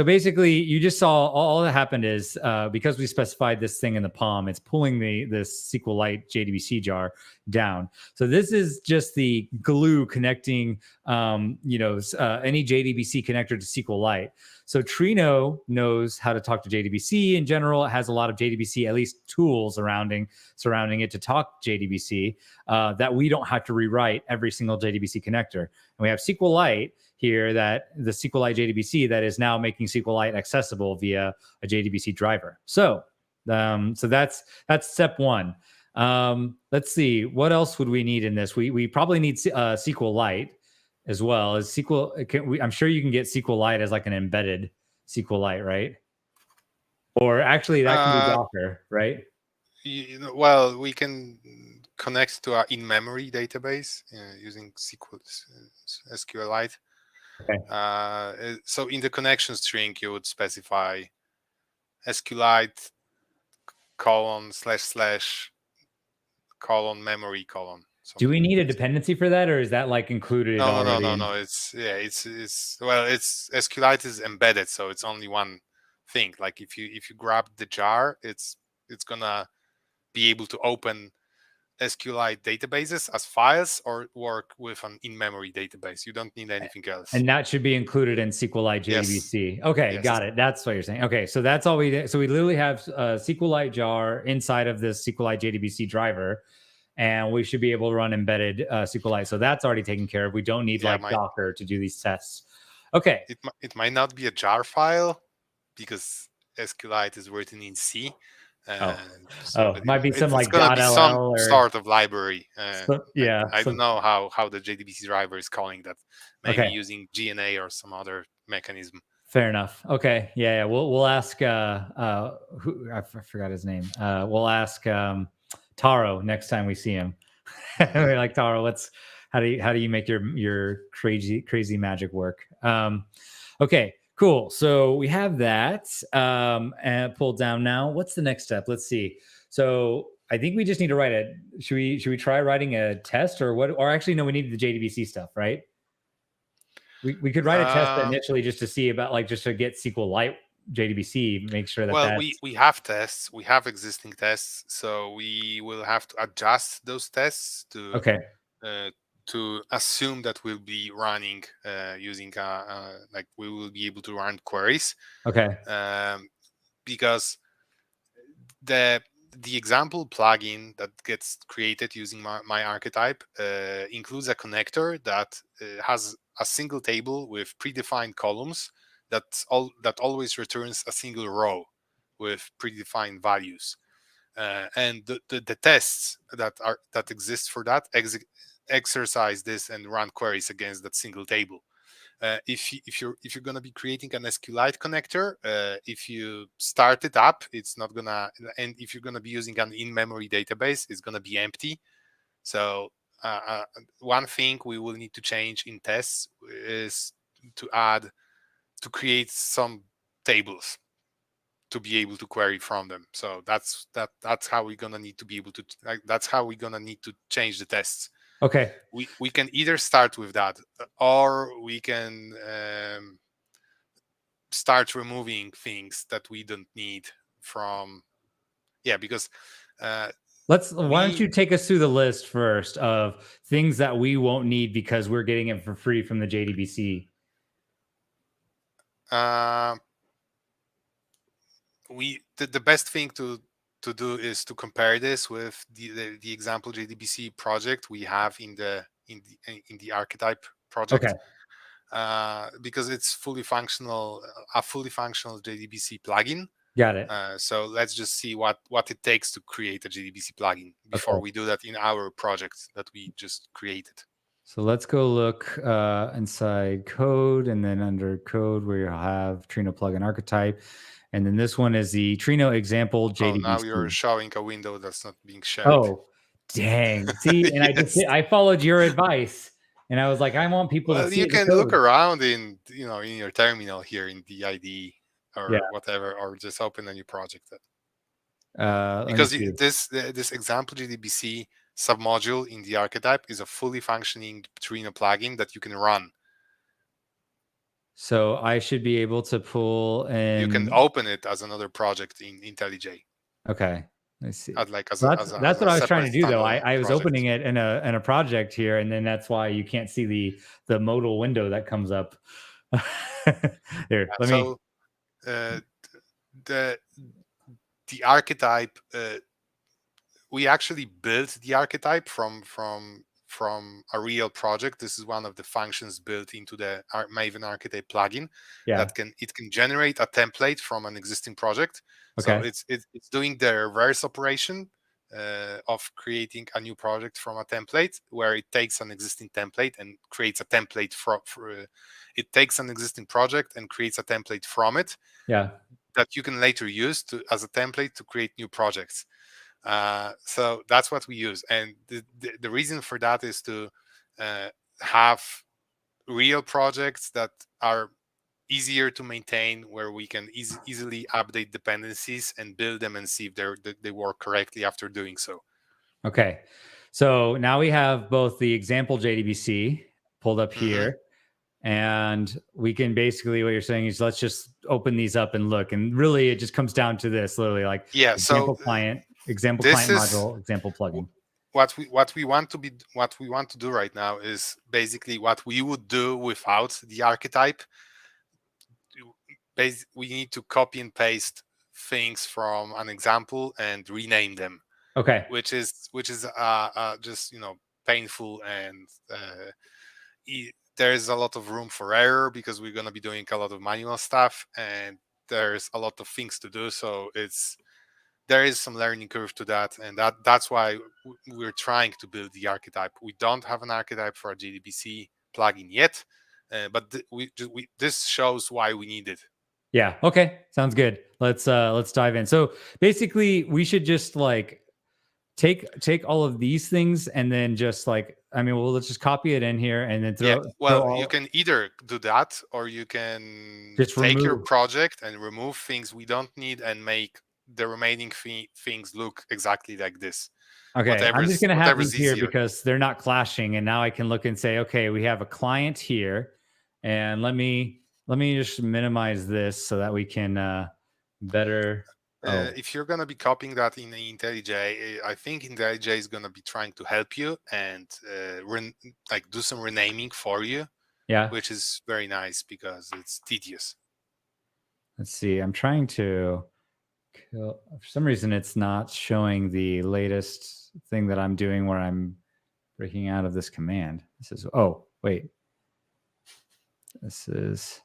basically, you just saw all that happened is because we specified this thing in the POM, it's pulling this SQLite JDBC jar down. So this is just the glue connecting, any JDBC connector to SQLite. So Trino knows how to talk to JDBC in general. It has a lot of JDBC, at least tools surrounding it to talk JDBC that we don't have to rewrite every single JDBC connector. And we have SQLite here, that the SQLite JDBC that is now making SQLite accessible via a JDBC driver. So that's step one. Let's see, what else would we need in this? We probably need SQLite as well as SQL. I'm sure you can get SQLite as like an embedded SQLite, right? Or actually, that can be Docker, right? Well, we can connect to our in-memory database using SQLite. Okay. So in the connection string, you would specify SQLite : / memory : Do we need a dependency for that, or is that like included already? No. It's SQLite is embedded, so it's only one thing. Like if you grab the jar, it's gonna be able to open SQLite databases as files or work with an in-memory database. You don't need anything else. And that should be included in SQLite JDBC. Yes. Okay, yes. Got it. That's what you're saying. Okay, so that's all we did. So we literally have a SQLite jar inside of this SQLite JDBC driver, and we should be able to run embedded SQLite. So that's already taken care of. We don't need Docker to do these tests. Okay. It might not be a jar file because SQLite is written in C. Might be some it's gonna be some sort of library. Yeah, I don't know how the JDBC driver is calling that. Maybe using GNA or some other mechanism. Fair enough. Okay, yeah. We'll ask. Who I forgot his name. We'll ask Taro next time we see him. We're like, Taro, how do you make your crazy magic work? Okay. Cool. So we have that and pulled down now. What's the next step? Let's see. So I think we just need to write it. Should we try writing a test or what? Or actually, no, we need the JDBC stuff, right? We could write a test initially just to see about just to get SQLite JDBC, make sure that we have tests. We have existing tests. So we will have to adjust those tests to assume that we'll be running using we will be able to run queries. Okay. Because the the example plugin that gets created using my archetype includes a connector that has a single table with predefined columns that always returns a single row with predefined values. And the tests that exist for that exercise this and run queries against that single table. If you're going to be creating an SQLite connector, if you start it up, it's not gonna. And if you're going to be using an in-memory database, it's going to be empty. So one thing we will need to change in tests is to create some tables to be able to query from them. So that's how we're gonna need to be able to. That's how we're gonna need to change the tests. Okay. We can either start with that, or we can start removing things that we don't need from. Yeah, because why don't you take us through the list first of things that we won't need because we're getting it for free from the JDBC. The best thing to do is to compare this with the example JDBC project we have in the archetype project. Okay. Because it's a fully functional JDBC plugin. Got it. So let's just see what it takes to create a JDBC plugin before we do that in our project that we just created. So let's go look inside code, and then under code where you'll have Trino plugin archetype. And then this one is the Trino example JDBC. Oh, now you're showing a window that's not being shared. Oh, dang. See, and yes. I followed your advice. And I was like, I want people to see. You can look around in your terminal here in the IDE or whatever, or just open a new project. Because this example JDBC submodule in the archetype is a fully functioning Trino plugin that you can run. So I should be able to pull and you can open it as another project in IntelliJ. Okay. Let's see. That's what I was trying to do, though. I was opening it in a project here, and then that's why you can't see the modal window that comes up. Here, the archetype. We actually built the archetype from a real project. This is one of the functions built into the Maven archetype plugin. That can generate a template from an existing project. Okay. So it's doing the reverse operation of creating a new project from a template, where it takes an existing template and creates a template it takes an existing project and creates a template from it. Yeah. That you can later use as a template to create new projects. So that's what we use, and the reason for that is to have real projects that are easier to maintain, where we can easily update dependencies and build them and see if they work correctly after doing so. Okay, so now we have both the example JDBC pulled up here, and we can basically, what you're saying is, let's just open these up and look, and really it just comes down to this, literally, like example client. Example client module, example plugin. What we want to do right now is basically what we would do without the archetype. We need to copy and paste things from an example and rename them. Okay. Which is just painful, and there's a lot of room for error because we're going to be doing a lot of manual stuff, and there's a lot of things to do. So there is some learning curve to that, and that's why we're trying to build the archetype. We don't have an archetype for a JDBC plugin yet, but this shows why we need it. Yeah. Okay. Sounds good. Let's dive in. So basically, we should just take all of these things and then just let's just copy it in here and then throw. You can either do that, or you can just take your project and remove things we don't need and make the remaining things look exactly like this. Okay, I'm just going to have these here because they're not clashing, and now I can look and say, okay, we have a client here, and let me just minimize this so that we can better. If you're going to be copying that in IntelliJ, I think IntelliJ is going to be trying to help you and do some renaming for you. Yeah, which is very nice because it's tedious. Let's see. I'm trying to For some reason, it's not showing the latest thing that I'm doing where I'm breaking out of this command. This is, oh, wait. This is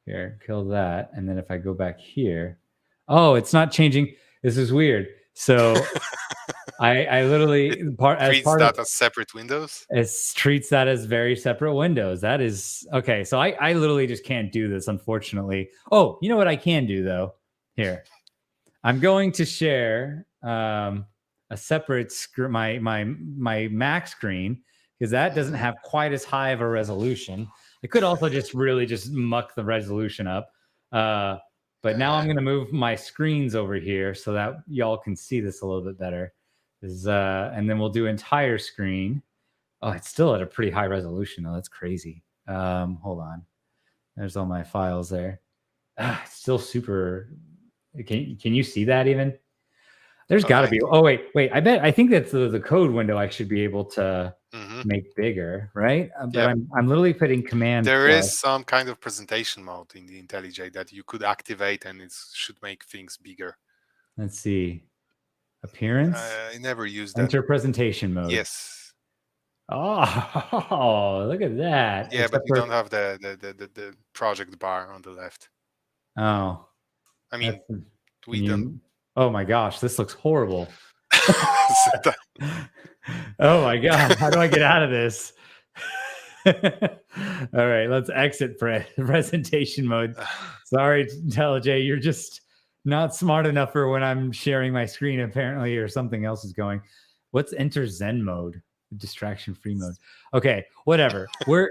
here, kill that. And then if I go back here, oh, it's not changing. This is weird. So I literally It as treats part of that as separate windows. it treats that as very separate windows. That is okay. So I literally just can't do this, unfortunately. Oh, you know what I can do though? Here. I'm going to share a separate my Mac screen because that doesn't have quite as high of a resolution. It could also just really just muck the resolution up. But now I'm going to move my screens over here so that y'all can see this a little bit better. And then we'll do entire screen. Oh, it's still at a pretty high resolution. Oh, that's crazy. Hold on. There's all my files there. It's still super. Can you see that even? There's got to be. Oh, wait. I think that's the code window I should be able to make bigger, right? But I'm literally putting command. There is some kind of presentation mode in the IntelliJ that you could activate, and it should make things bigger. Let's see. Appearance. I never used that. Enter presentation mode. Yes. Oh, look at that. Yeah, but you don't have the project bar on the left. Oh. I mean, we don't. Oh my gosh, this looks horrible. Oh my god, how do I get out of this? All right, let's exit presentation mode. Sorry, IntelliJ, you're just not smart enough for when I'm sharing my screen, apparently, or something else is going. What's enter Zen mode? Distraction-free mode. Okay, whatever. We're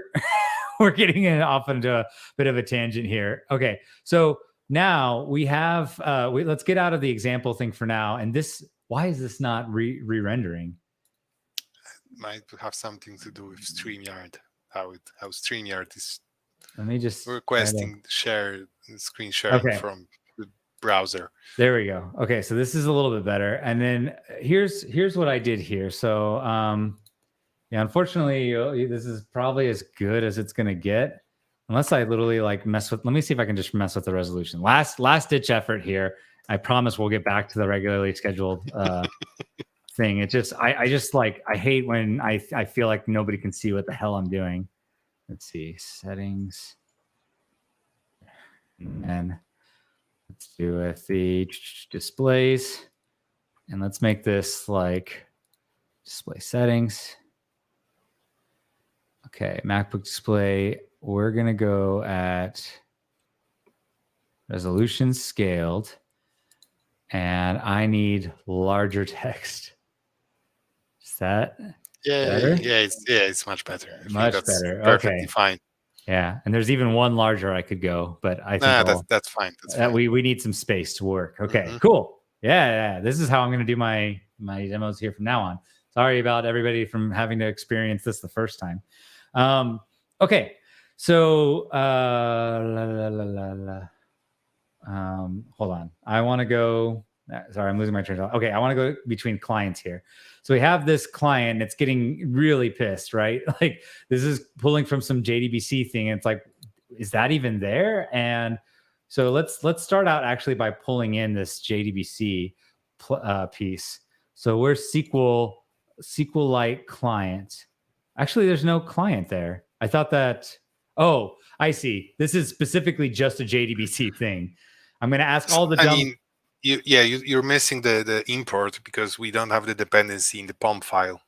getting off into a bit of a tangent here. Okay, so now we have let's get out of the example thing for now. And this, why is this not re-rendering? Might have something to do with StreamYard. How StreamYard is requesting screen sharing from the browser. There we go. Okay, so this is a little bit better. And then here's what I did here. So yeah, unfortunately, this is probably as good as it's gonna get. Unless I literally mess with, let me see if I can just mess with the resolution. Last ditch effort here. I promise we'll get back to the regularly scheduled thing. It just, I hate when I feel like nobody can see what the hell I'm doing. Let's see, settings. And let's do with the displays. And let's make this display settings. Okay, MacBook display. We're going to go at resolution scaled, and I need larger text. Is that better? Yeah, it's much better. Much better. Perfectly fine. Yeah, and there's even one larger I could go, but I think that's fine. That's fine. We need some space to work. Okay, cool. Yeah. This is how I'm going to do my demos here from now on. Sorry about everybody from having to experience this the first time. Okay. So, hold on. I want to go. Sorry, I'm losing my train of thought. Okay, I want to go between clients here. So we have this client. It's getting really pissed, right? This is pulling from some JDBC thing. And it's like, is that even there? And so let's start out actually by pulling in this JDBC piece. So we're SQLite client. Actually, there's no client there. I thought that. Oh, I see. This is specifically just a JDBC thing. I'm going to ask all the dumb. You're missing the import because we don't have the dependency in the POM file.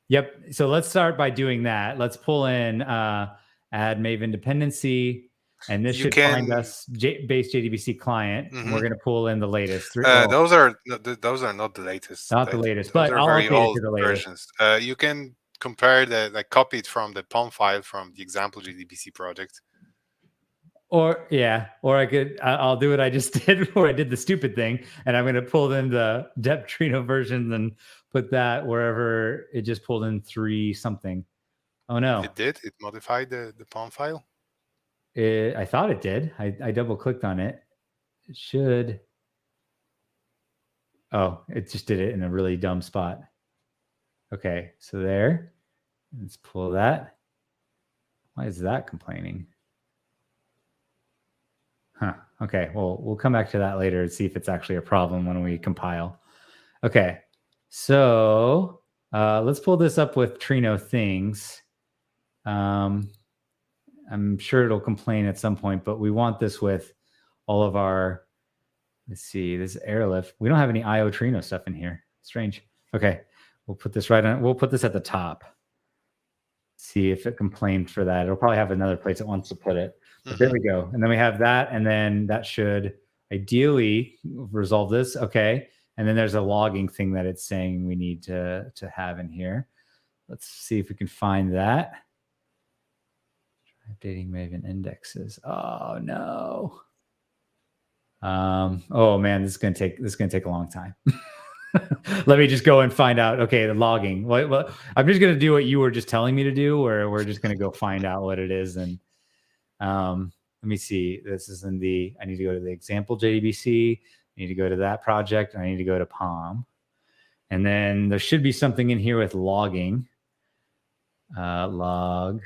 Yep. So let's start by doing that. Let's pull in add Maven dependency, and this should find us base JDBC client. And we're going to pull in the latest. Those are not the latest. Not the latest, but I'll very old the versions. You can compare copy it from the POM file from the example JDBC project. Or I'll do what I just did where I did the stupid thing, and I'm going to pull in the dep Trino versions and put that wherever it just pulled in 3 something. Oh no. It did? It modified the POM file? I thought it did. I double clicked on it. It should. Oh, it just did it in a really dumb spot. Okay, so there. Let's pull that. Why is that complaining? Huh. Okay. Well, we'll come back to that later and see if it's actually a problem when we compile. Okay. So let's pull this up with Trino things. I'm sure it'll complain at some point, but we want this with all of our, let's see, this airlift. We don't have any IO Trino stuff in here. Strange. Okay. We'll put this right on. We'll put this at the top. See if it complained for that. It'll probably have another place it wants to put it. But there we go. And then we have that. And then that should ideally resolve this. Okay. And then there's a logging thing that it's saying we need to have in here. Let's see if we can find that. Updating Maven indexes. Oh no. Oh man, this is gonna take a long time. Let me just go and find out. Okay, the logging. Well, I'm just gonna do what you were just telling me to do, or we're just gonna go find out what it is. And let me see. This is in the. I need to go to the example JDBC. I need to go to that project. And I need to go to POM. And then there should be something in here with logging. Log.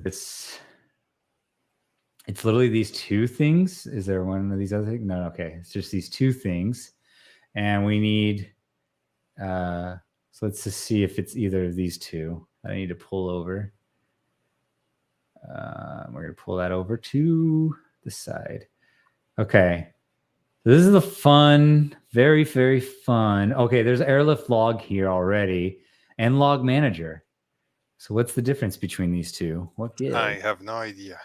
It's literally these two things. Is there one of these other things? No, okay. It's just these two things. And we need, so let's just see if it's either of these two. I need to pull over. We're going to pull that over to the side. Okay. So this is the fun, very, very fun. Okay, there's airlift log here already and log manager. So what's the difference between these two? What gives? I have no idea.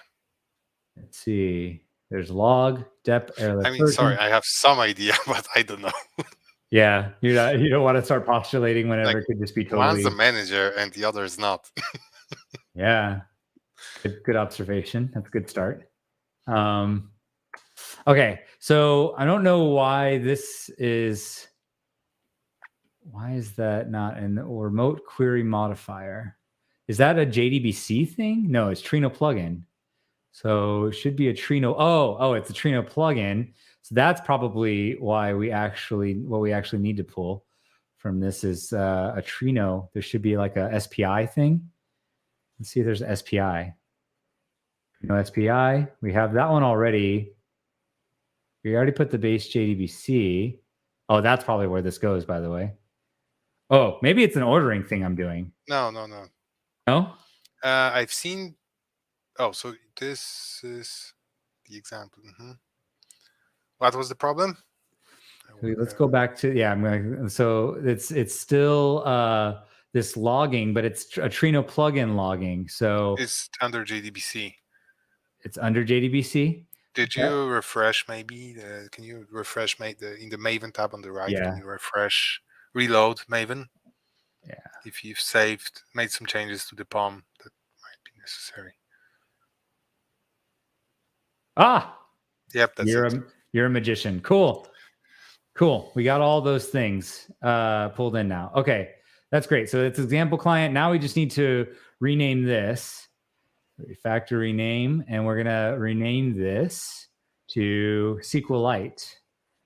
Let's see. There's log, dep, airlift. I mean, sorry, I have some idea, but I don't know. Yeah, you don't want to start postulating whenever it could just be totally. One's the manager and the other is not. Yeah, good observation. That's a good start. Okay, so I don't know why this is. Why is that not in the remote query modifier? Is that a JDBC thing? No, it's Trino plugin. So it should be a Trino. Oh, it's a Trino plugin. So that's probably why what we actually need to pull from this is a Trino. There should be like a SPI thing. Let's see if there's an SPI. Trino SPI. We have that one already. We already put the base JDBC. Oh, that's probably where this goes, by the way. Oh, maybe it's an ordering thing I'm doing. No. No? I've seen. Oh, so this is the example. What was the problem? Let's go back to so it's still this logging, but it's a Trino plugin logging. So it's under JDBC. It's under JDBC. Did you refresh maybe? Can you refresh in the Maven tab on the right? Yeah. Can you refresh, reload Maven? Yeah. If you've made some changes to the POM, that might be necessary. Yep, that's it. You're a magician. Cool. We got all those things pulled in now. Okay, that's great. So it's example client. Now we just need to rename this. Refactor rename, and we're gonna rename this to SQLite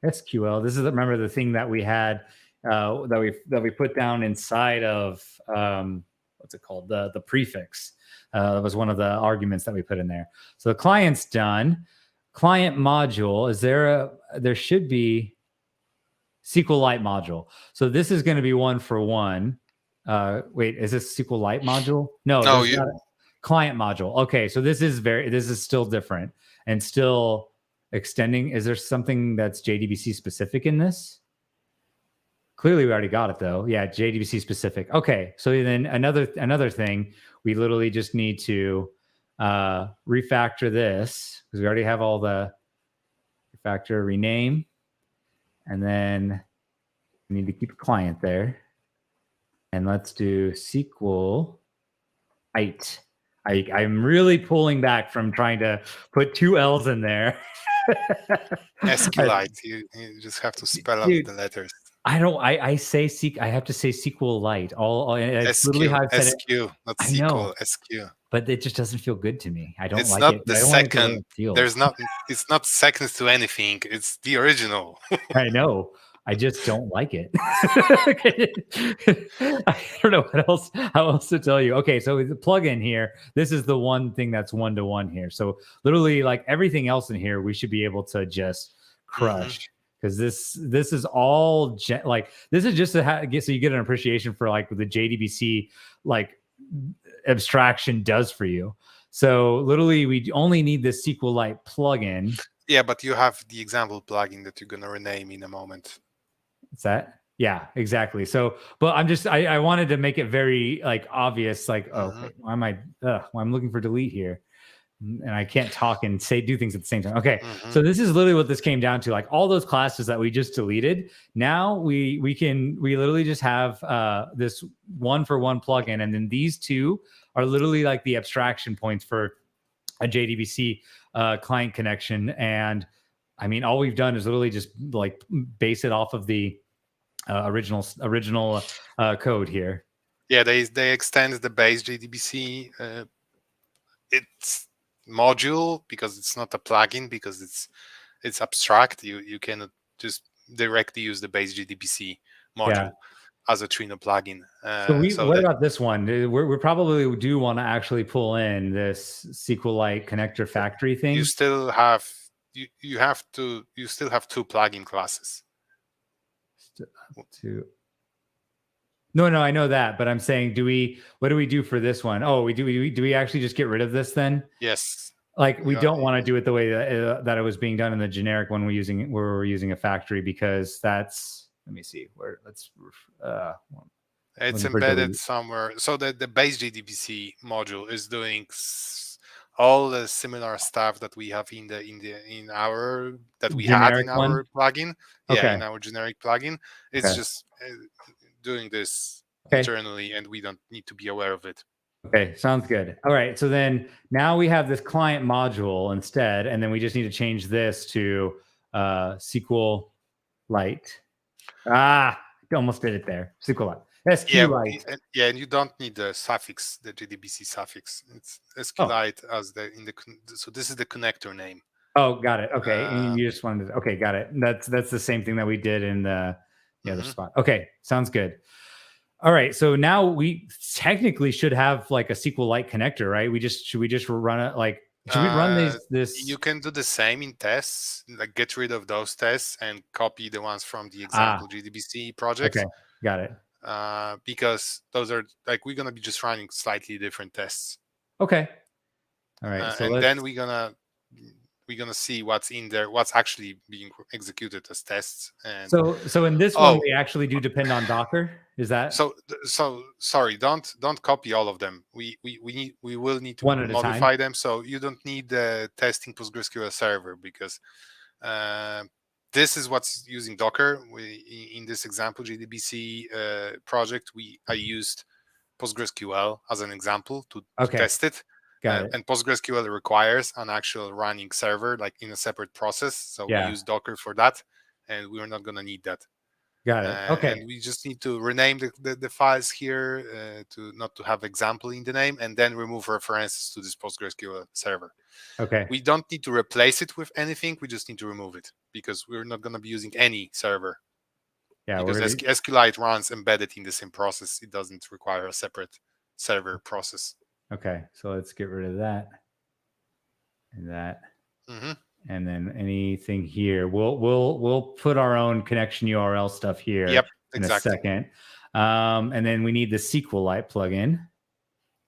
SQL. This is, remember, the thing that we had that we put down inside of what's it called, the prefix. That was one of the arguments that we put in there. So the client's done. Client module, there should be SQLite module. So this is going to be 1-for-1. Wait, is this SQLite module? No, client module. Okay, so this is still different and still extending. Is there something that's JDBC specific in this? Clearly we already got it though. Yeah, JDBC specific. Okay, so then another thing, we literally just need to refactor this because we already have all the refactor, rename, and then we need to keep a client there. And let's do SQLite. I'm really pulling back from trying to put 2 L's in there. SQLite. You just have to spell out the letters. I have to say SQLite. It's literally how I've said SQ, not SQL. SQ. But it just doesn't feel good to me. I don't it's like not it. The second. There's not. It's not seconds to anything. It's the original. I know. I just don't like it. I don't know how else to tell you. Okay, so the plugin here, this is the one thing that's one-to-one here. So literally, like everything else in here, we should be able to just crush because this is all like this is just to get so you get an appreciation for like what the JDBC like abstraction does for you. So literally, we only need this SQLite plugin. Yeah, but you have the example plugin that you're gonna rename in a moment. Is that? Yeah, exactly. So, but I wanted to make it very like obvious, like, okay, why am I, well, I'm looking for delete here and I can't talk and do things at the same time. Okay. So this is literally what this came down to. Like all those classes that we just deleted. Now we literally just have this one-for-one plugin. And then these two are literally like the abstraction points for a JDBC client connection. And I mean, all we've done is literally just like base it off of the original code here. Yeah, they extend the base JDBC it's module because it's not a plugin because it's abstract. You cannot just directly use the base JDBC module as a Trino plugin. What about this one? We probably do want to actually pull in this SQLite connector factory thing. You still have you still have two plugin classes. No, I know that, but I'm saying, what do we do for this one? Oh, do we actually just get rid of this then? Yes. Like we don't want to do it the way that it was being done in the generic one where we're using a factory because that's, let me see where it's embedded somewhere. So that the base JDBC module is doing all the similar stuff that we have in our plugin. Yeah, in our generic plugin. It's just doing this internally and we don't need to be aware of it. Okay, sounds good. All right, so then now we have this client module instead, and then we just need to change this to SQLite. Almost did it there. SQLite. SQLite. Yeah, and you don't need the suffix, the JDBC suffix. It's SQLite as so this is the connector name. Oh, got it. Okay, and you just wanted to, okay, got it. That's the same thing that we did in the other spot. Okay, sounds good. All right, so now we technically should have like a SQLite connector, right? Should we just run it like? Should we run this? You can do the same in tests, like get rid of those tests and copy the ones from the example JDBC project. Okay, got it. Because those are like we're gonna be just running slightly different tests. Okay. All right. So and then we're gonna see what's in there, what's actually being executed as tests. And so in this one, we actually do depend on Docker. Is that so? Sorry, don't copy all of them. We will need to modify them. So you don't need the testing PostgreSQL server because this is what's using Docker. In this example JDBC project, I used PostgreSQL as an example to test it. And PostgreSQL requires an actual running server, like in a separate process. So we use Docker for that, and we're not going to need that. Got it. Okay. And we just need to rename the files here to not to have example in the name, and then remove references to this PostgreSQL server. Okay. We don't need to replace it with anything. We just need to remove it because we're not going to be using any server. Yeah. Because SQLite runs embedded in the same process. It doesn't require a separate server process. Okay, so let's get rid of that and that, and then anything here. We'll put our own connection URL stuff here. Yep, in a second, and then we need the SQLite plugin.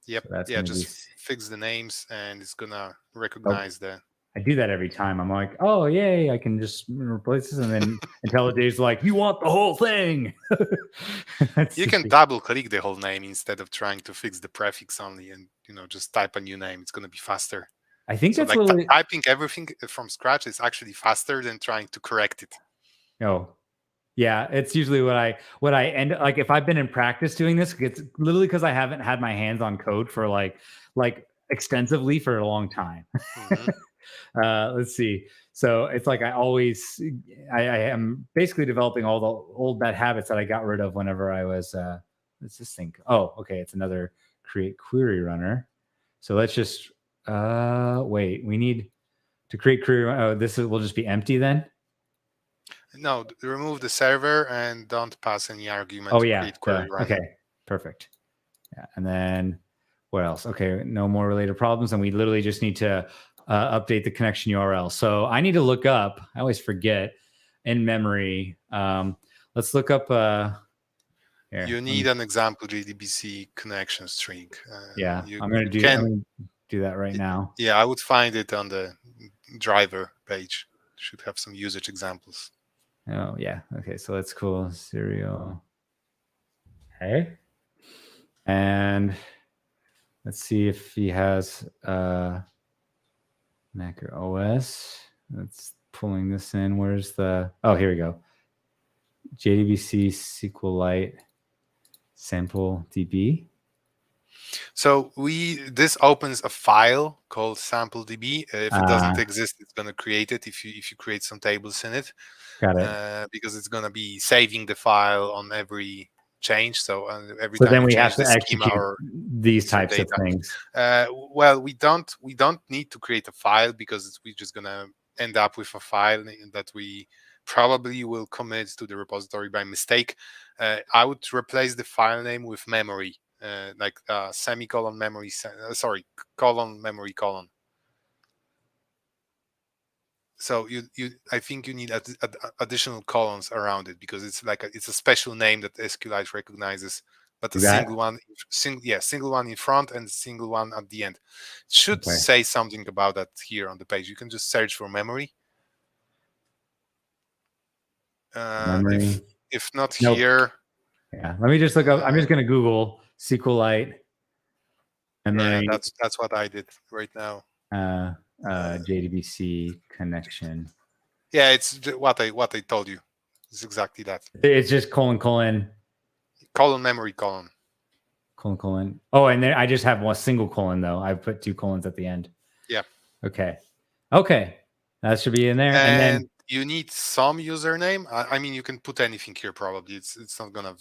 Yep, so just fix the names, and it's gonna recognize the. I do that every time. I'm like, oh yay, I can just replace this, and then IntelliJ's like, you want the whole thing. You can double click the whole name instead of trying to fix the prefix only, and just type a new name. It's going to be faster. I think that's like typing everything from scratch is actually faster than trying to correct it. Oh, yeah, it's usually what I end like if I've been in practice doing this. It's literally because I haven't had my hands on code for like extensively for a long time. Let's see. So it's like I am basically developing all the old bad habits that I got rid of whenever I was let's just think. Oh, okay, it's another create query runner. So let's just wait, we need to create query. Oh, will just be empty then. No, remove the server and don't pass any argument Oh to yeah. create query running. Okay. Perfect. Yeah. And then what else? Okay. No more related problems. And we literally just need to update the connection URL. So I need to look up, I always forget in memory. Let's look up, here. You need an example JDBC connection string. Yeah. You I'm going to do that right now. Yeah, I would find it on the driver page. Should have some usage examples. Oh yeah. Okay. So that's cool. Serial. Okay. And let's see if he has Mac or OS. That's pulling this in. Where's the? Oh, here we go. JDBC SQLite sample DB. So this opens a file called sample.db. If it doesn't exist, it's going to create it if you create some tables in it. Got it. Because it's going to be saving the file on every change. So every so time then you we change have to the schema execute or these types of things. Well, we don't need to create a file because we're just going to end up with a file that we probably will commit to the repository by mistake. I would replace the file name with memory, like semicolon memory, colon memory colon. So I think you need additional colons around it because it's like it's a special name that SQLite recognizes, but a single one in front and single one at the end. It should say something about that here on the page. You can just search for memory. Memory. If not here. Yeah, let me just look up. I'm just going to Google SQLite memory. Yeah, that's what I did right now. JDBC connection. Yeah, it's what I told you. It's exactly that. It's just colon memory colon. Oh, and then I just have one single colon though. I put 2 colons at the end. Yeah. Okay. That should be in there. And then you need some username. I mean, you can put anything here. Probably it's not gonna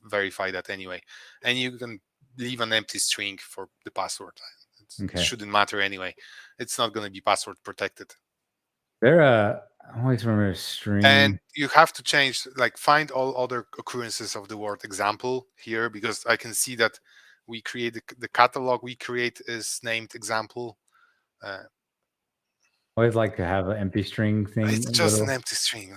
verify that anyway. And you can leave an empty string for the password. It shouldn't matter anyway. It's not going to be password protected. I always remember string. And you have to change, find all other occurrences of the word example here, because I can see that we create the catalog we create is named example. Always like to have an empty string thing. It's just an empty string.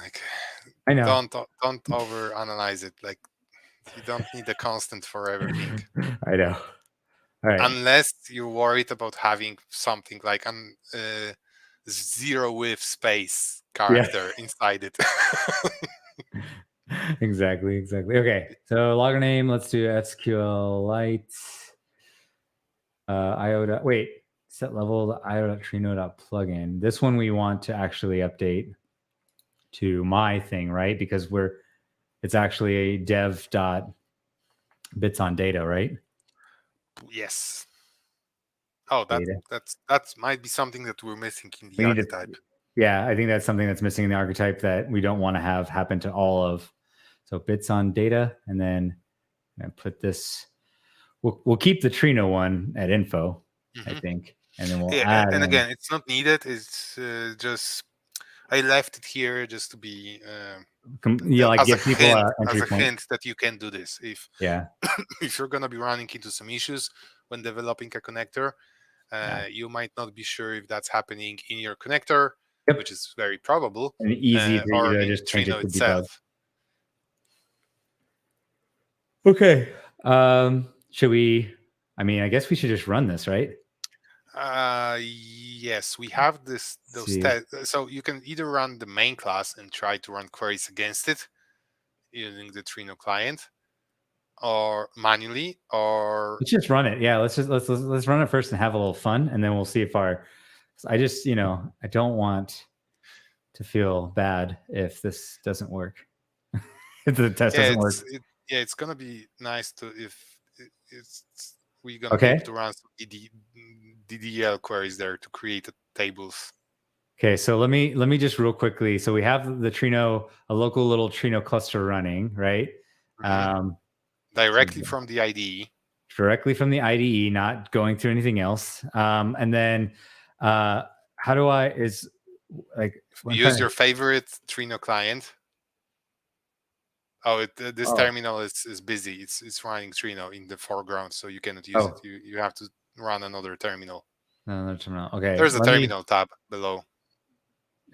I know. Don't over analyze it. You don't need a constant for everything. I know. All right. Unless you're worried about having something like an zero with space character inside it. Exactly. Okay. So logger name, let's do SQLite. IO. Wait. Set level io.trino.plugin. This one we want to actually update to my thing, right? Because it's actually a dev.bits on data, right? Yes. Oh, that might be something that we're missing in the archetype. I think that's something that's missing in the archetype that we don't want to have happen to all of. So bits on data, and then I put this. We'll keep the Trino one at info, I think, and then we'll add. And again, it's not needed. It's just I left it here just to be give people an entry as a hint that you can do this if if you're gonna be running into some issues when developing a connector. You might not be sure if that's happening in your connector, which is very probable, and easy for you to just change it to itself. Okay. Should we? I mean, I guess we should just run this, right? Yes, we have those tests. So you can either run the main class and try to run queries against it using the Trino client, or manually, or let's just run it. Yeah, let's run it first and have a little fun, and then we'll see if I just I don't want to feel bad if this doesn't work. If the test doesn't work. It's gonna be nice we're gonna be able to run some DDL queries there to create tables. Okay, so let me just real quickly. So we have the Trino, a local little Trino cluster running, right? Directly from the IDE. Directly from the IDE, not going through anything else. And then how do I use your favorite Trino client? Oh, this Oh, terminal is busy. It's running Trino in the foreground, so you cannot use it. oh, You have to run another terminal. no, terminal. Okay, There's a terminal tab below.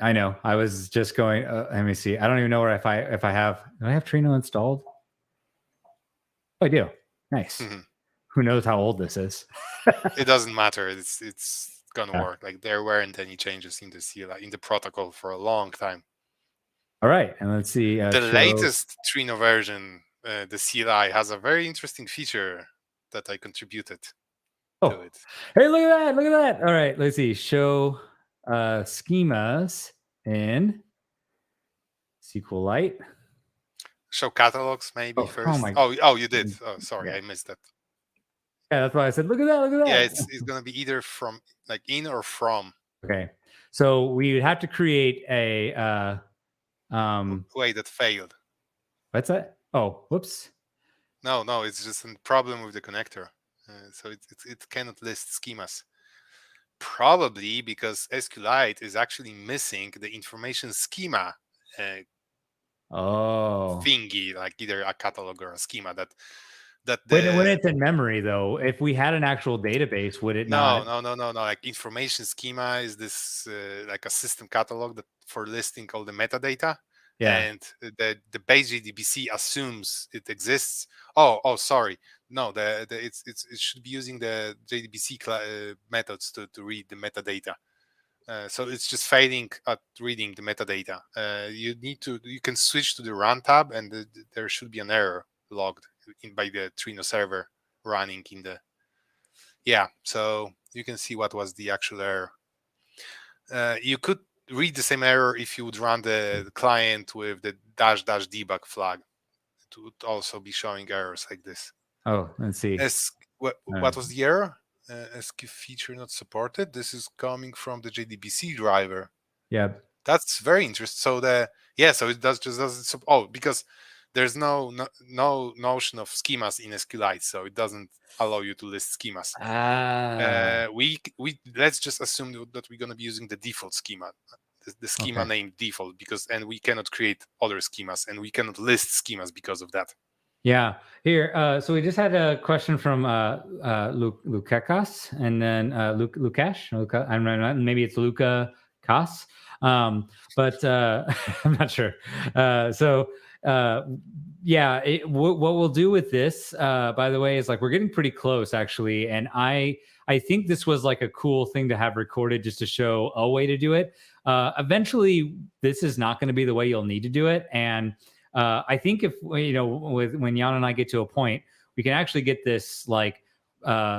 I know. I was just going. Let me see. I don't even know where if I have. Do I have Trino installed? Oh, I do. Nice. Who knows how old this is? It doesn't matter. It's gonna Yeah. work. Like there weren't any changes in the CLI in the protocol for a long time. All right, and let's see. The Show. latest Trino version, the CLI, has a very interesting feature that I contributed to Oh, it. hey, look at that! Look at that! All right, let's see. Show schemas in SQLite. Show catalogs maybe Oh first. my. Oh, you did. Oh, sorry, Yeah, I missed that. yeah. That's why I said, look at that! Look at Yeah, that! it's gonna be either from like in or from. Okay, so we would have to create a. Wait, that failed. What's that? Oh, whoops. No, it's just a problem with the connector. So it cannot list schemas. Probably because SQLite is actually missing the information schema Oh. thingy, like either a catalog or a schema that When the it's in memory, though, if we had an actual database, would it not? no. Like information schema is this like a system catalog that for listing all the metadata, Yeah. and the base JDBC assumes it exists. Oh, sorry. No, it should be using the JDBC methods to read the metadata. So it's just failing at reading the metadata. You can switch to the run tab, and there should be an error logged by the Trino server running in the. Yeah, so you can see what was the actual error. You could read the same error if you would run the client with the -- debug flag. It would also be showing errors like this. Oh, let's see. What was the error? SQ feature not supported. This is coming from the JDBC driver. Yeah. That's very interesting. So it doesn't. Oh, because there's no notion of schemas in SQLite, so it doesn't allow you to list schemas. We let's just assume that we're gonna be using the default schema, the schema Okay. named default, and we cannot create other schemas, and we cannot list schemas because of that. Yeah. Here. So we just had a question from Lukakas, and then Lukash. I'm not, maybe it's Luca Kas. But I'm not sure. So yeah, what we'll do with this, by the way, is like we're getting pretty close actually, and I think this was like a cool thing to have recorded just to show a way to do it. Eventually, this is not going to be the way you'll need to do it, and I think if when Jan and I get to a point, we can actually get this like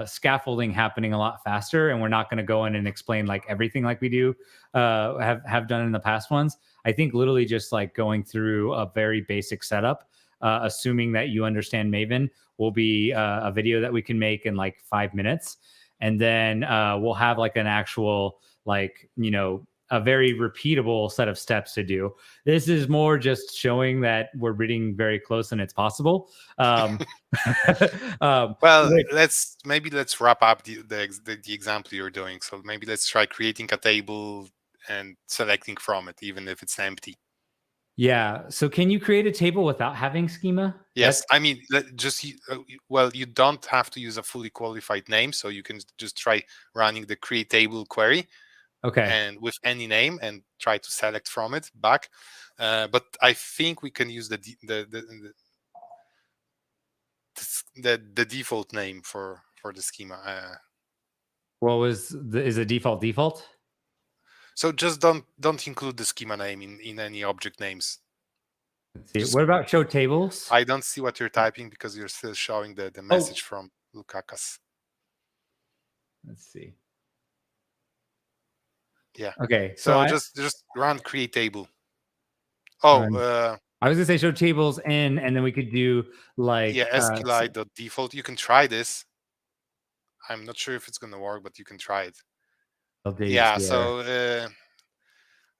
scaffolding happening a lot faster, and we're not going to go in and explain like everything like we do have done in the past ones. I think literally just like going through a very basic setup, assuming that you understand Maven, will be a video that we can make in like 5 minutes, and then we'll have like an actual like a very repeatable set of steps to do. This is more just showing that we're reading very close and it's possible. Well, let's wrap up the example you're doing. So maybe let's try creating a table and selecting from it, even if it's empty. Yeah. So can you create a table without having schema? Yes. I mean, you don't have to use a fully qualified name. So you can just try running the create table query. Okay. And with any name and try to select from it back. But I think we can use the default name for the schema. What was is a default? So just don't include the schema name in any object names. Let's see. What about show tables? I don't see what you're typing because you're still showing the message from Lukakas. Let's see. Yeah. Okay. So just run create table. Oh, I was gonna say show tables in, and then we could do like SQLite.default. You can try this. I'm not sure if it's gonna work, but you can try it. Yeah. So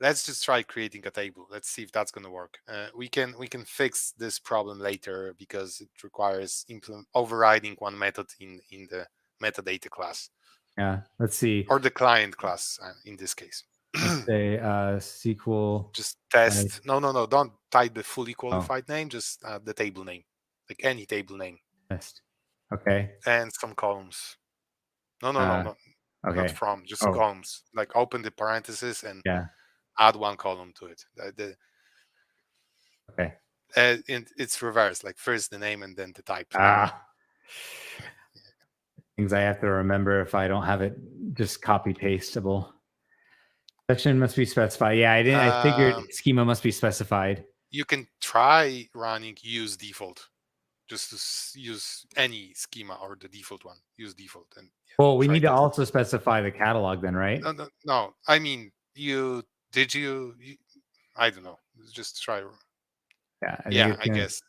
let's just try creating a table. Let's see if that's gonna work. We can fix this problem later because it requires overriding one method in the metadata class. Yeah. Let's see. Or the client class in this case. Let's say SQL. Just Like, test. No, don't type the fully oh, qualified name. Just the table name, like any table name, test. Okay. and some columns. No, Uh, not okay. from. Just Oh, columns. Like open the parentheses and yeah. add one column to it. Okay. It's reversed. Like first the name and then the type. Ah, things I have to remember if I don't have it just copy pastable. Section must be specified. Yeah, I didn't. I figured Um, schema must be specified. you can try running use default. Just to use any schema or the default one. Use default and yeah, Well, we try need to that. also specify the catalog then, right? No. I mean, did you? I don't know. Just try. Yeah, I think Yeah, it's I gonna. guess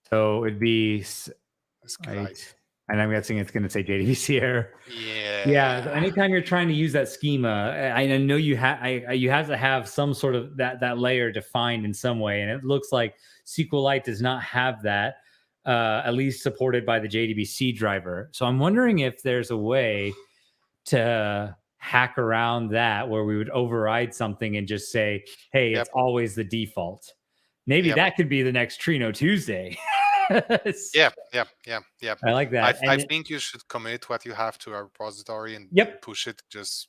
So it'd be SQLite. right, and I'm guessing it's gonna say JDBC error. Yeah. So Yeah. anytime you're trying to use that schema, I know you have you have to have some sort of that layer defined in some way, and it looks like SQLite does not have that, at least supported by the JDBC driver. So I'm wondering if there's a way to hack around that where we would override something and just say, "Hey, it's Yep. always the default." Maybe Yep. that could be the next Trino Tuesday. Yeah. I like that. I And think you should commit what you have to a repository and yep, push it just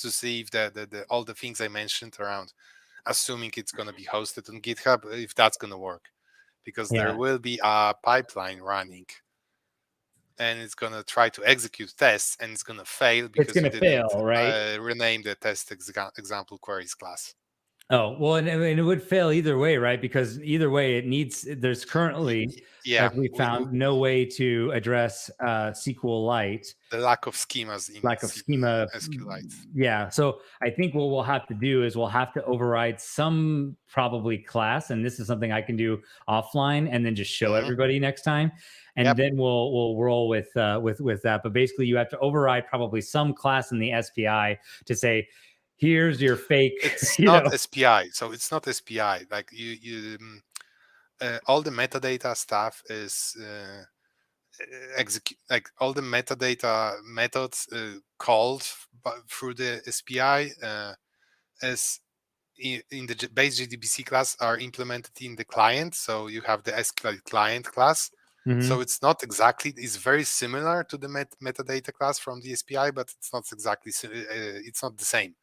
to see if the all the things I mentioned around, assuming it's going to be hosted on GitHub, if that's going to work, because there yeah, will be a pipeline running and it's going to try to execute tests and it's going to fail it's because you gonna fail, didn't right? rename the test example queries class. Oh, well, and it would fail either way, right? Because either way, it needs, there's Y- currently, y- yeah, like we found, no way to address SQLite, the lack of schemas in lack of schema. SQLite. Yeah. So I think what we'll have to do is we'll have to override some probably class. And this is something I can do offline and then just show Hmm. everybody next time. And Yep. then we'll roll with that. But basically you have to override probably some class in the SPI to say, here's your fake, It's you not know. SPI, so it's not SPI. Like all the metadata stuff is execute, like all the metadata methods called through the SPI as in the base JDBC class are implemented in the client. So you have the SQLite client class. So Mhm. it's not exactly, it's very similar to the metadata class from the SPI, but it's not exactly, it's not the same.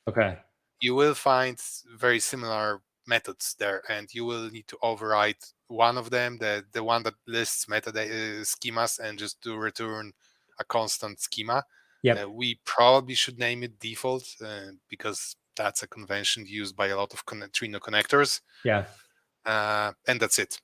Okay. You will find very similar methods there, and you will need to override one of them, the one that lists metadata schemas, and just to return a constant schema. Yep. We probably should name it default because that's a convention used by a lot of Trino connectors, Yeah. and that's it.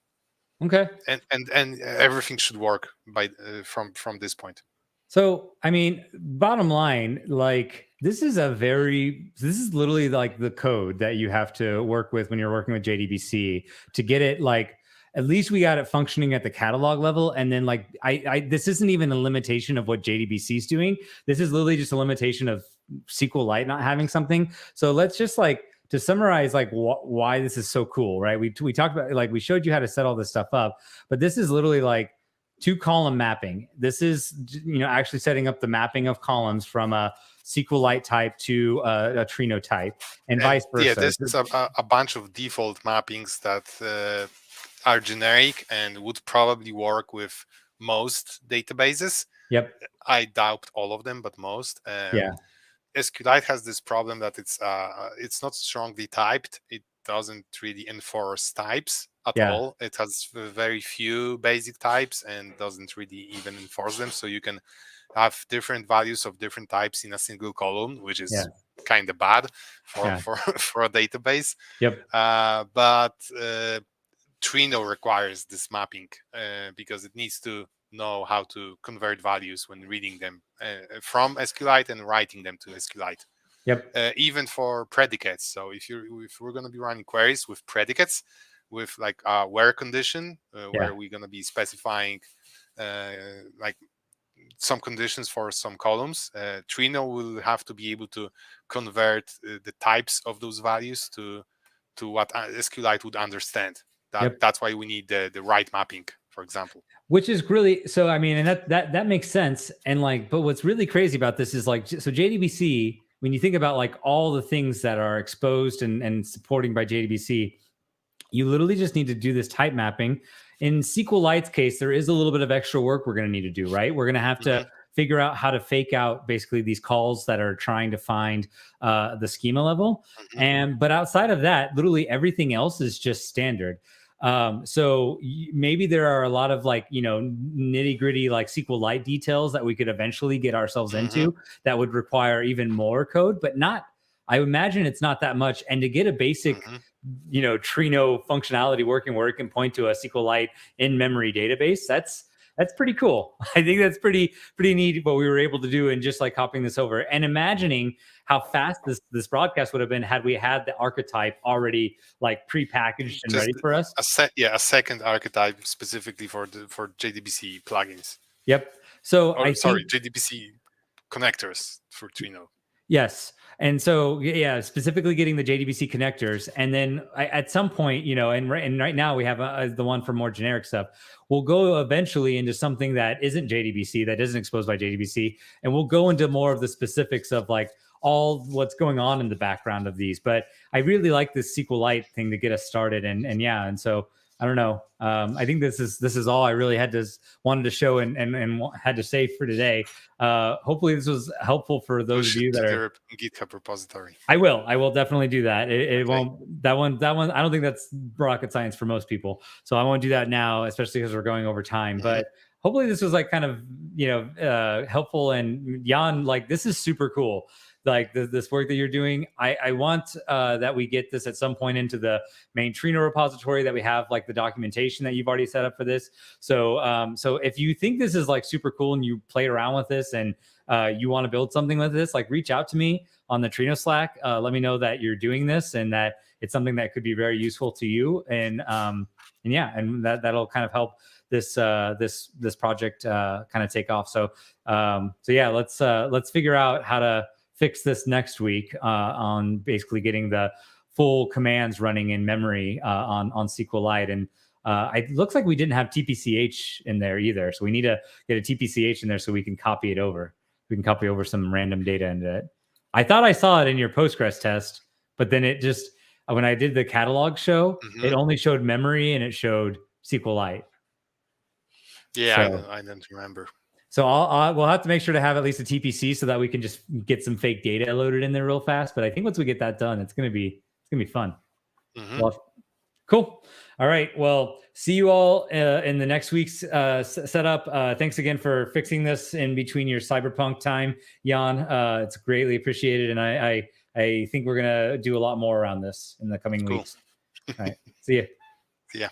Okay. And everything should work by from this point. So, I mean, bottom line, like this is literally like the code that you have to work with when you're working with JDBC to get it like at least we got it functioning at the catalog level. And then like I this isn't even a limitation of what JDBC is doing. This is literally just a limitation of SQLite not having something. So let's just like to summarize like why this is so cool, right? We talked about like we showed you how to set all this stuff up, but this is literally like two column mapping. This is, actually setting up the mapping of columns from a SQLite type to a Trino type and And vice yeah, versa. this is a bunch of default mappings that are generic and would probably work with most databases. Yep. I doubt all of them, but most. Yeah. SQLite has this problem that it's not strongly typed. It doesn't really enforce types at Yeah. all. It has very few basic types and doesn't really even enforce them. So you can have different values of different types in a single column, which Yeah. is kind of bad for Yeah. for a database. Yep. But Trino requires this mapping because it needs to know how to convert values when reading them from SQLite and writing them to SQLite. Yep. Even for predicates. So if we're going to be running queries with predicates, with like a where condition, where we're going to be specifying like some conditions for some columns, Trino will have to be able to convert the types of those values to what SQLite would understand. Yep. That's why we need the right mapping, for example. Which is really, so I mean, and that makes sense. And like, but what's really crazy about this is like, so JDBC when you think about like all the things that are exposed and supporting by JDBC, you literally just need to do this type mapping. In SQLite's case, there is a little bit of extra work we're going to need to do, right? We're going to have to figure out how to fake out basically these calls that are trying to find the schema level. But outside of that, literally everything else is just standard. So maybe there are a lot of like, you know, nitty gritty like SQLite details that we could eventually get ourselves into that would require even more code, but not, I imagine it's not that much. And to get a basic, you know, Trino functionality working where it can point to a SQLite in-memory database, that's pretty cool. I think that's pretty neat what we were able to do in just like copying this over and imagining how fast this broadcast would have been had we had the archetype already like pre-packaged and ready for us. A second archetype specifically for JDBC plugins. Yep. So JDBC connectors for Trino. Yes. And so, yeah, specifically getting the JDBC connectors. And then at some point, you know, and right now we have the one for more generic stuff. We'll go eventually into something that isn't JDBC, that isn't exposed by JDBC. And we'll go into more of the specifics of like all what's going on in the background of these. But I really like this SQLite thing to get us started. And yeah, and so I don't know. I think this is all I really wanted to show and had to say for today. Hopefully this was helpful for those of you that are GitHub repository. I will definitely do that. It won't that one. I don't think that's rocket science for most people. So I won't do that now, especially because we're going over time. But hopefully this was like kind of, you know, helpful. And Jan, like this is super cool. Like this work that you're doing, I want that we get this at some point into the main Trino repository, that we have like the documentation that you've already set up for this. So so if you think this is like super cool and you play around with this and you want to build something with this, like reach out to me on the Trino Slack. Let me know that you're doing this and that it's something that could be very useful to you. And yeah, and that'll kind of help this this project kind of take off. So so yeah, let's figure out how to fix this next week on basically getting the full commands running in memory on SQLite. And it looks like we didn't have TPCH in there either. So we need to get a TPCH in there so we can copy it over. We can copy over some random data into it. I thought I saw it in your Postgres test, but then it just, when I did the catalog show, it only showed memory and it showed SQLite. Yeah, so, I don't remember. So we'll have to make sure to have at least a TPC so that we can just get some fake data loaded in there real fast. But I think once we get that done, it's gonna be fun. Well, cool. All right. Well, see you all in the next week's setup. Thanks again for fixing this in between your cyberpunk time, Jan. It's greatly appreciated, and I think we're gonna do a lot more around this in the coming weeks. All right. See ya. See ya.